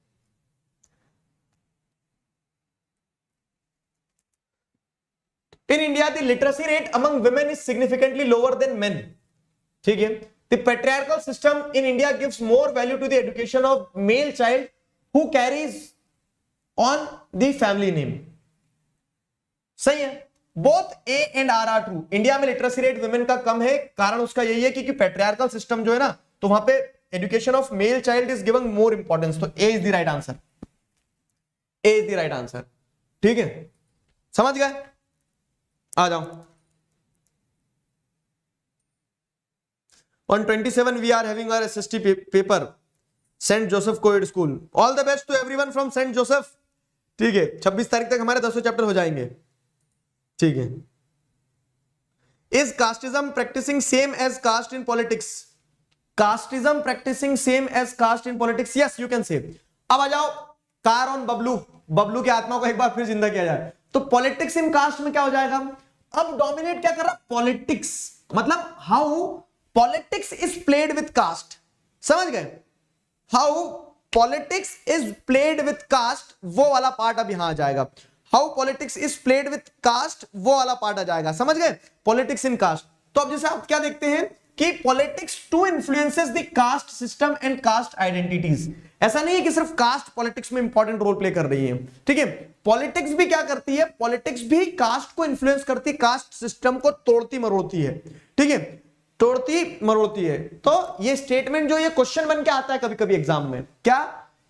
In India, the literacy rate among women is significantly lower than men. ठीक है, the patriarchal system in India gives more value to the education of male child who carries on the family name. सही है, both A and R are true. India में literacy rate women का कम है, कारण उसका यही है कि पैट्रियार्कल सिस्टम जो है ना, तो वहां पे education of male child is given more importance. तो A is the right answer, A is the right answer, ठीक है, समझ गए? आ जाओ। On 27 we are having our SST paper, Saint Joseph coed school. All the best to everyone from Saint Joseph, ठीक है। 26 तारीख तक हमारे 10 चैप्टर हो जाएंगे, ठीक है। Is casteism practising same as caste in politics? Casteism practising same as caste in politics? Yes you can say. अब आ जाओ कार ऑन बबलू, बबलू की आत्मा को एक बार फिर जिंदा किया जाए। तो पॉलिटिक्स इन कास्ट में क्या हो जाएगा? अब डोमिनेट क्या कर रहा? पॉलिटिक्स, मतलब how politics is played with caste, समझ गए? How politics is played with caste, वो वाला पार्ट अब यहां आ जाएगा। How politics is played with caste, वो वाला पार्ट आ जाएगा, समझ गए? Politics in caste. तो अब जैसे आप क्या देखते हैं कि politics to influences the caste system and caste identities. ऐसा नहीं है कि सिर्फ कास्ट पॉलिटिक्स में इंपॉर्टेंट रोल प्ले कर रही है, ठीक है। पॉलिटिक्स भी क्या करती है? पॉलिटिक्स भी कास्ट को इन्फ्लुएंस करती है, कास्ट सिस्टम को तोड़ती मरोड़ती है, ठीक है, तोड़ती मरोड़ती है। तो ये स्टेटमेंट जो ये क्वेश्चन बन के आता है कभी कभी एग्जाम में, क्या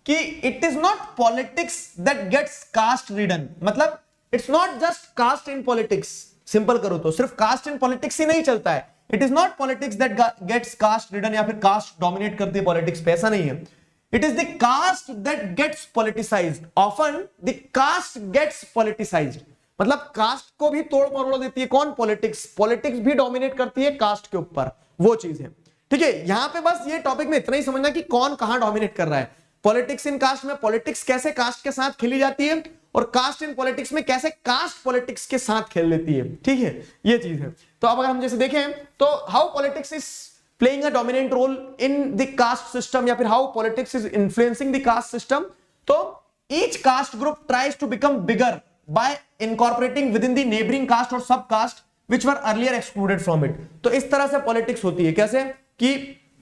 कि it is not politics that gets caste ridden, मतलब it's not just caste in politics. Simple करो तो सिर्फ कास्ट इन पॉलिटिक्स ही नहीं चलता है। It is not politics that gets caste ridden या फिर कास्ट डोमिनेट करती है पॉलिटिक्स पे, ऐसा नहीं है। It is the caste that gets politicised. Often the caste gets politicised, मतलब कास्ट को भी तोड़ मरोड़ देती है कौन? पॉलिटिक्स। पॉलिटिक्स भी डोमिनेट करती है कास्ट के ऊपर, वो चीज है, ठीक है, यहां पे बस ये टॉपिक में इतना ही समझना कि कौन कहां डोमिनेट कर रहा है। पॉलिटिक्स इन कास्ट में पॉलिटिक्स कैसे कास्ट के साथ खेली जाती है, और कास्ट इन पॉलिटिक्स में कैसे कास्ट पॉलिटिक्स के साथ खेल लेती है। ठीक है, ये चीज है। तो अब अगर हम जैसे देखें तो how politics is playing a dominant role in the caste system, या फिर how politics is influencing the caste system. तो each caste group tries to become bigger by incorporating with in the neighbouring caste और सब caste which were earlier excluded from it. तो इस तरह से politics होती है, कैसे कि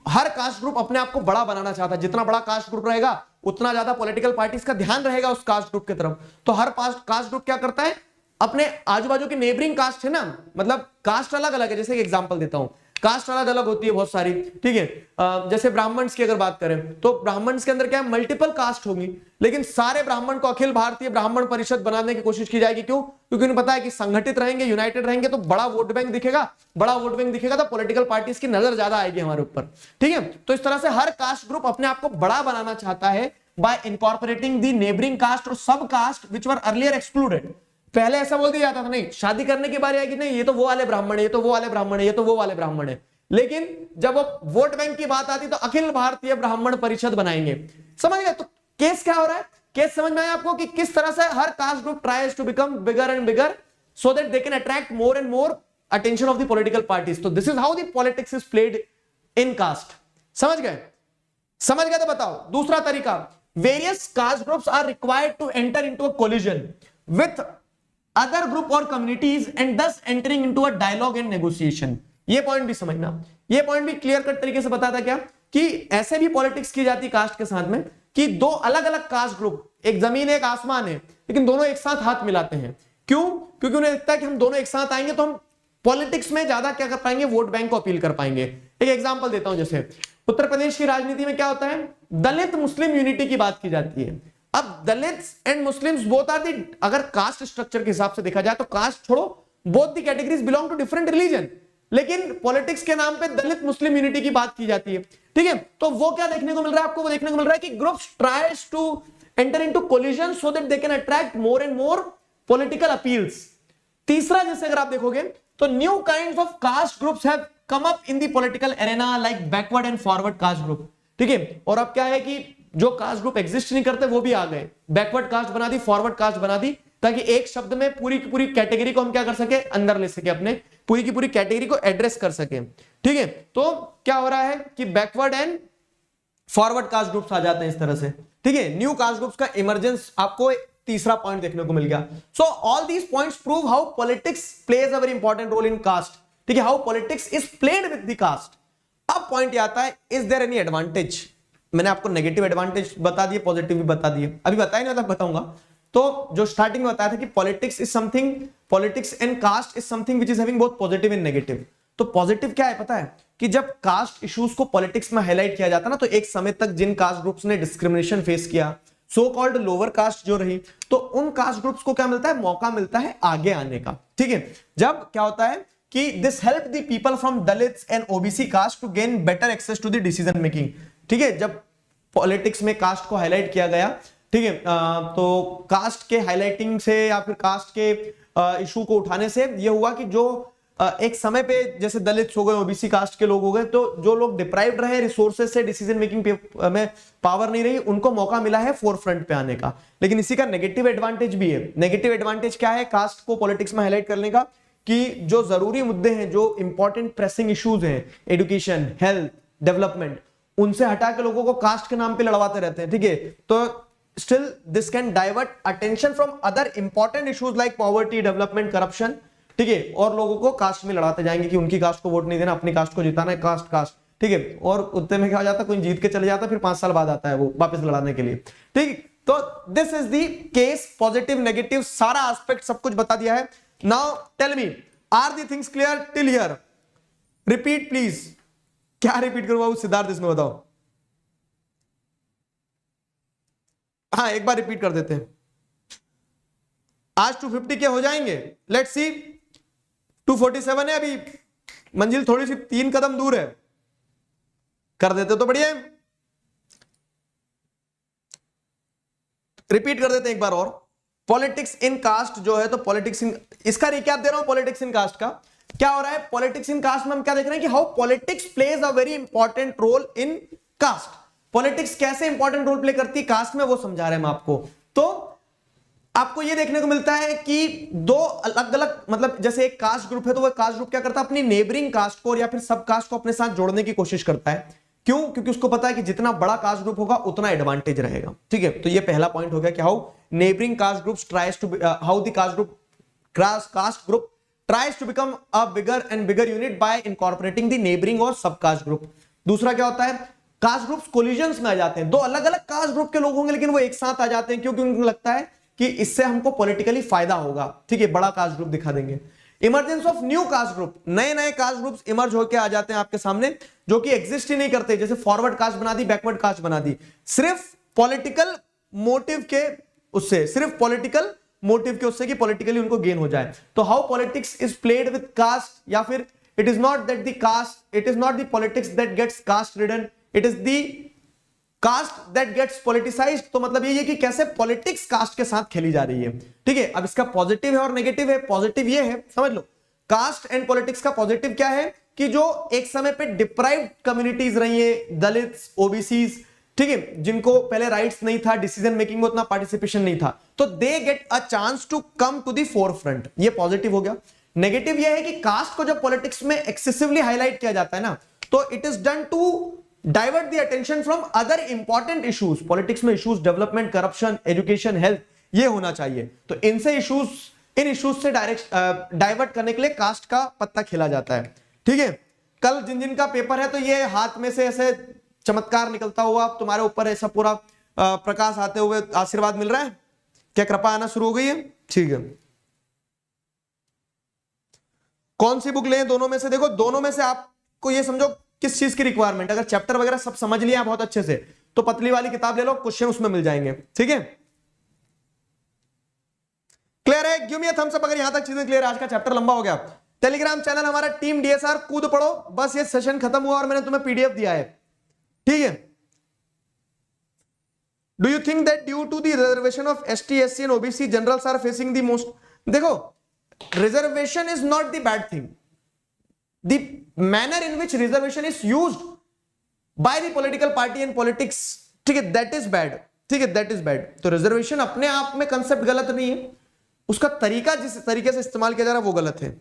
हर कास्ट ग्रुप अपने आप को बड़ा बनाना चाहता है। जितना बड़ा कास्ट ग्रुप रहेगा उतना ज्यादा पॉलिटिकल पार्टीज का ध्यान रहेगा उस कास्ट ग्रुप की तरफ। तो हर कास्ट ग्रुप क्या करता है, अपने आजू बाजू के नेबरिंग कास्ट है ना, मतलब कास्ट अलग अलग है। जैसे एक एग्जांपल देता हूं, कास्ट अलग अलग होती है बहुत सारी, ठीक है। जैसे ब्राह्मण्स की अगर बात करें तो ब्राह्मण्स के अंदर क्या है, मल्टीपल कास्ट होंगी, लेकिन सारे ब्राह्मण को अखिल भारतीय ब्राह्मण परिषद बनाने की कोशिश की जाएगी। क्यों? क्योंकि उन्हें पता है कि संगठित रहेंगे, यूनाइटेड रहेंगे तो बड़ा वोट बैंक दिखेगा, बड़ा वोट बैंक दिखेगा तो पॉलिटिकल पार्टीज की नजर ज्यादा आएगी हमारे ऊपर। ठीक है, तो इस तरह से हर कास्ट ग्रुप अपने आप को बड़ा बनाना चाहता है by incorporating the neighbouring caste और सब caste which were earlier excluded. पहले ऐसा बोल दिया जाता था, नहीं शादी करने की बारी आएगी, नहीं ये तो वो वाले ब्राह्मण है, ये तो वो वाले ब्राह्मण है, ये तो वो वाले ब्राह्मण है। लेकिन जब वो वोट बैंक की बात आती तो अखिल भारतीय ब्राह्मण परिषद बनाएंगे। समझ गए? तो केस क्या हो रहा है, केस समझ में आया आपको कि किस तरह से हर caste group tries to become bigger and bigger so that they can attract more and more attention of the political parties. तो this is how the politics is played in caste. समझ गए? समझ गए तो बताओ दूसरा तरीका, various caste groups are required to enter into a coalition with other group और communities and thus entering into a dialogue and negotiation. ये पॉइंट भी समझना, ये पॉइंट भी क्लियर कट तरीके से बताता क्या कि ऐसे भी पॉलिटिक्स की जाती कास्ट के साथ में कि दो अलग अलग कास्ट ग्रुप, एक जमीन एक आसमान है, लेकिन दोनों एक साथ हाथ मिलाते हैं। क्यों? क्योंकि उन्हें लगता है कि हम दोनों एक साथ आएंगे तो हम पॉलिटिक्स में ज्यादा क्या कर पाएंगे, वोट बैंक को अपील कर पाएंगे। एक एग्जांपल देता हूं, जैसे उत्तर प्रदेश की राजनीति में क्या होता है, दलित मुस्लिम यूनिटी की बात की जाती है। अब Dalits and Muslims both are the, अगर कास्ट स्ट्रक्चर के हिसाब से देखा जाए तो कास्ट छोड़ो, both the categories belong to different religion, लेकिन पॉलिटिक्स के नाम पे दलित मुस्लिम यूनिटी की बात की जाती है। ठीक है, तो वो क्या देखने को मिल रहा है आपको, वो देखने को मिल रहा है कि groups tries to enter into collision so that they can attract more and more political appeals. तीसरा, जैसे अगर आप देखोगे तो new kinds of caste groups have come up in the political arena like backward and forward caste group. ठीक है, और अब क्या है कि जो कास्ट ग्रुप एग्जिस्ट नहीं करते वो भी आ गए, बैकवर्ड कास्ट बना दी, फॉरवर्ड कास्ट बना दी, ताकि एक शब्द में पूरी की पूरी कैटेगरी को हम क्या कर सके, अंदर ले सके, अपने पूरी की पूरी कैटेगरी को एड्रेस कर सके। ठीक है, तो क्या हो रहा है कि backward and forward caste groups आ जाते हैं इस तरह से। ठीक है, न्यू कास्ट ग्रुप्स का इमरजेंस आपको तीसरा पॉइंट देखने को मिल गया। So all these points prove how politics plays a very important role in caste. ठीक है, how politics is played with the caste. अब पॉइंट ये आता है, इज देयर एनी एडवांटेज। मैंने आपको नेगेटिव एडवांटेज बता दिए, पॉजिटिव भी बता दिए, अभी बताया नहीं, मतलब बताऊंगा। तो जो स्टार्टिंग में बताया था कि politics is something, politics and caste is something which is having both positive and negative. तो पॉजिटिव क्या है पता है, कि जब कास्ट इश्यूज को पॉलिटिक्स में हाईलाइट किया जाता ना, तो एक समय तक जिन कास्ट ग्रुप्स ने डिस्क्रिमिनेशन फेस किया, सो कॉल्ड लोअर कास्ट जो रही, तो उन कास्ट ग्रुप्स को क्या मिलता है, मौका मिलता है आगे आने का। ठीक है, जब क्या होता है कि this help the people from Dalits and OBC caste to gain better access to the decision making. ठीक है, जब पॉलिटिक्स में कास्ट को हाईलाइट किया गया, ठीक है, तो कास्ट के हाईलाइटिंग से या फिर कास्ट के इशू को उठाने से ये हुआ कि जो एक समय पे जैसे दलित हो गए, ओबीसी कास्ट के लोग हो गए, तो जो लोग डिप्राइव्ड रहे रिसोर्सेज से, डिसीजन मेकिंग में पावर नहीं रही, उनको मौका मिला है फोर फ्रंट पे आने का। लेकिन इसी का नेगेटिव एडवांटेज भी है। नेगेटिव एडवांटेज क्या है कास्ट को पॉलिटिक्स में हाईलाइट करने का, कि जो जरूरी मुद्दे हैं, जो इंपॉर्टेंट प्रेसिंग इश्यूज हैं, एजुकेशन, हेल्थ, डेवलपमेंट, उनसे हटा के लोगों को कास्ट के नाम पे लड़वाते रहते हैं। ठीक है, तो still this can divert attention from other important issues like poverty, development, corruption। ठीक है, और लोगों को कास्ट में लड़ाते जाएंगे कि उनकी कास्ट को वोट नहीं देना, अपनी कास्ट को जिताना है, कास्ट कास्ट। ठीक है, और उतने में क्या हो जाता है, कोई जीत के चले जाता है, फिर 5 साल बाद आता है वो वापस लड़ाने के लिए। ठीक, तो this is the case, positive negative सारा एस्पेक्ट सब कुछ बता दिया है। Now tell me, are the things clear till here? Repeat please. क्या रिपीट करूं बाबू सिद्धार्थ, इसमें बताओ। हाँ, एक बार रिपीट कर देते हैं। आज 250 के हो जाएंगे, लेट्स सी। 247 है अभी, मंजिल थोड़ी सी 3 कदम दूर है, कर देते तो बढ़िया है। रिपीट कर देते हैं एक बार और। पॉलिटिक्स इन कास्ट जो है, तो पॉलिटिक्स इन, इसका रिकैप दे रहा हूं पॉलिटिक्स इन कास्ट का। क्या हो रहा है पॉलिटिक्स इन कास्ट में, हम क्या देख रहे हैं कि how politics plays a very important role in caste. Politics कैसे इंपॉर्टेंट रोल प्ले करती है कास्ट में, वो समझा रहे हैं हम आपको। तो आपको ये देखने को मिलता है कि दो अलग अलग, मतलब जैसे एक कास्ट ग्रुप है तो वो कास्ट ग्रुप क्या करता है, अपनी नेबरिंग कास्ट को या फिर सब कास्ट को अपने साथ जोड़ने की कोशिश करता है। क्यों? क्योंकि उसको पता है कि जितना बड़ा कास्ट ग्रुप होगा उतना एडवांटेज रहेगा। ठीक है, तो ये पहला पॉइंट हो गया कि how neighbouring caste groups tries to how the caste group tries to become a bigger and bigger unit by incorporating the neighboring और सब कास्ट ग्रुप। दूसरा क्या होता है, कास्ट ग्रुप्स कोलिजन्स में आ जाते हैं, दो अलग अलग कास्ट ग्रुप के लोग होंगे लेकिन वो एक साथ आ जाते हैं क्योंकि उनको लगता है कि इससे हमको पॉलिटिकली फायदा होगा। ठीक है, बड़ा कास्ट ग्रुप दिखा देंगे। Emergence of new caste group, नए नए कास्ट ग्रुप्स इमर्ज होकर आ जाते हैं आपके सामने जो कि एग्जिस्ट ही नहीं करते, जैसे फॉरवर्ड कास्ट बना दी, बैकवर्ड कास्ट बना दी, सिर्फ पॉलिटिकल मोटिव के उससे, सिर्फ पॉलिटिकल मोटिव के उससे कि पॉलिटिकली उनको गेन हो जाए। तो how politics is played with caste, या फिर it is not that the caste, it is not the politics that gets caste ridden, it is the caste that gets politicised. तो मतलब ये है कि कैसे पॉलिटिक्स कास्ट के साथ खेली जा रही है। ठीक है, अब इसका पॉजिटिव है और नेगेटिव है। पॉजिटिव ये है, समझ लो, कास्ट एंड पॉलिटिक्स का पॉजिटिव क्या है कि जो एक समय पे डिप्राइव्ड कम्युनिटीज रही है, दलित्स, ओबीसीज, ठीक है, जिनको पहले राइट्स नहीं था, डिसीजन मेकिंग में उतना पार्टिसिपेशन नहीं था, तो they get a chance to come to the forefront. ये पॉजिटिव हो गया। नेगेटिव ये है कि कास्ट को जब पॉलिटिक्स में एक्सेसिवली हाईलाइट किया जाता है ना, तो it is done to divert the attention from other important issues. Politics में issues development, corruption, education, health, ये होना चाहिए। तो इनसे इश्यूज, इन इश्यूज से डायरेक्ट डाइवर्ट करने के लिए कास्ट का पत्ता खेला जाता है। ठीक है, कल जिन जिन का पेपर है तो ये हाथ में से ऐसे चमत्कार निकलता हुआ तुम्हारे ऊपर ऐसा पूरा प्रकाश आते हुए आशीर्वाद मिल रहा है, क्या कृपा आना शुरू हो गई है? ठीक है, कौन सी बुक लें दोनों में से? देखो, दोनों में से आपको ये समझो किस चीज की रिक्वायरमेंट, अगर चैप्टर वगैरह सब समझ लिया बहुत अच्छे से तो पतली वाली किताब ले लो, क्वेश्चन उसमें मिल जाएंगे। ठीक है, क्लियर है? Give me a thumbs up अगर यहां तक चीजें क्लियर है। आज का चैप्टर लंबा हो गया। टेलीग्राम चैनल हमारा टीम डीएसआर कूद पड़ो, बस ये सेशन खत्म हुआ और मैंने तुम्हें पीडीएफ दिया है। ठीक है, do you think that due to the reservation of ST, SC and OBC generals are facing the most? देखो, reservation is not the bad thing, the manner in which reservation is used by the political party and politics, ठीक है, that is bad. ठीक है, that is bad. तो reservation अपने आप में concept गलत नहीं है, उसका तरीका जिस तरीके से इस्तेमाल किया जा रहा है वो गलत है।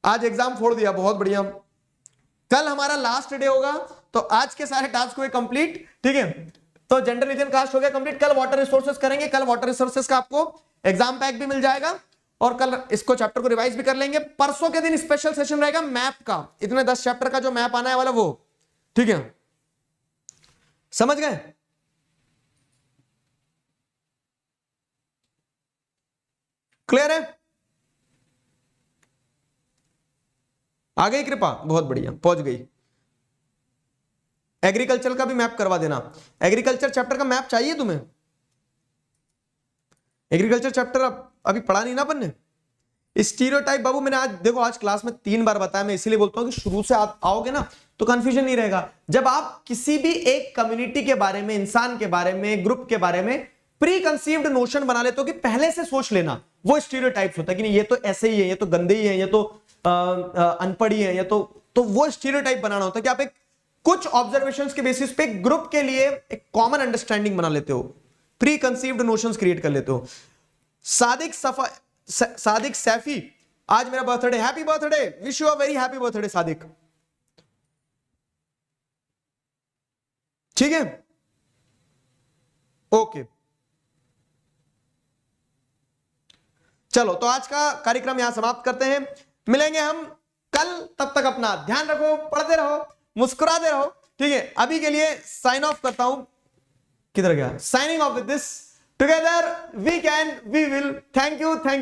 आज एग्जाम फोड़ दिया, बहुत बढ़िया। कल हमारा लास्ट डे होगा तो आज के सारे टास्क हुए कंप्लीट। ठीक है, तो जेंडर रीजन कास्ट हो गया कंप्लीट। कल वाटर रिसोर्सेज करेंगे, कल वाटर रिसोर्सेज का आपको एग्जाम पैक भी मिल जाएगा और कल इसको चैप्टर को रिवाइज भी कर लेंगे। परसों के दिन स्पेशल सेशन रहेगा मैप का, इतने 10 चैप्टर का जो मैप आना है वाला वो। ठीक है, समझ गए? क्लियर है? आ गई कृपा? बहुत बढ़िया, पहुंच गई। एग्रीकल्चर का भी मैप करवा देना। एग्रीकल्चर चैप्टर का मैप चाहिए तुम्हें? एग्रीकल्चर चैप्टर अभी पढ़ा नहीं ना अपन ने। स्टीरियोटाइप बाबू मैंने आज, देखो, आज क्लास में 3 बार बताया, मैं इसीलिए बोलता हूं कि शुरू से आओगे ना तो कंफ्यूजन नहीं रहेगा। जब आप किसी भी एक कम्युनिटी के बारे में, इंसान के बारे में, ग्रुप के बारे में प्री कंसीव्ड नोशन बना लेते हो कि पहले से सोच लेना, वो स्टीरियोटाइप्स होता है कि नहीं ये तो ऐसे ही है, ये तो गंदे ही है, ये तो अनपढ़ ही है, ये तो वो स्टीरियोटाइप बनाना होता है कि आप एक कुछ ऑब्जर्वेशंस के बेसिस पे ग्रुप के लिए एक कॉमन अंडरस्टैंडिंग बना लेते हो, प्री कंसीव्ड नोशंस क्रिएट कर लेते हो। सादिक सैफी, आज मेरा birthday, happy birthday, wish you a very happy birthday Sadiq. ठीक है, ओके, चलो तो आज का कार्यक्रम यहां समाप्त करते हैं। मिलेंगे हम कल, तब तक अपना ध्यान रखो, पढ़ते रहो, मुस्कुराते रहो। ठीक है, अभी के लिए साइन ऑफ करता हूं। किधर गया? Signing off with this, together we can, we will. Thank you, thank you.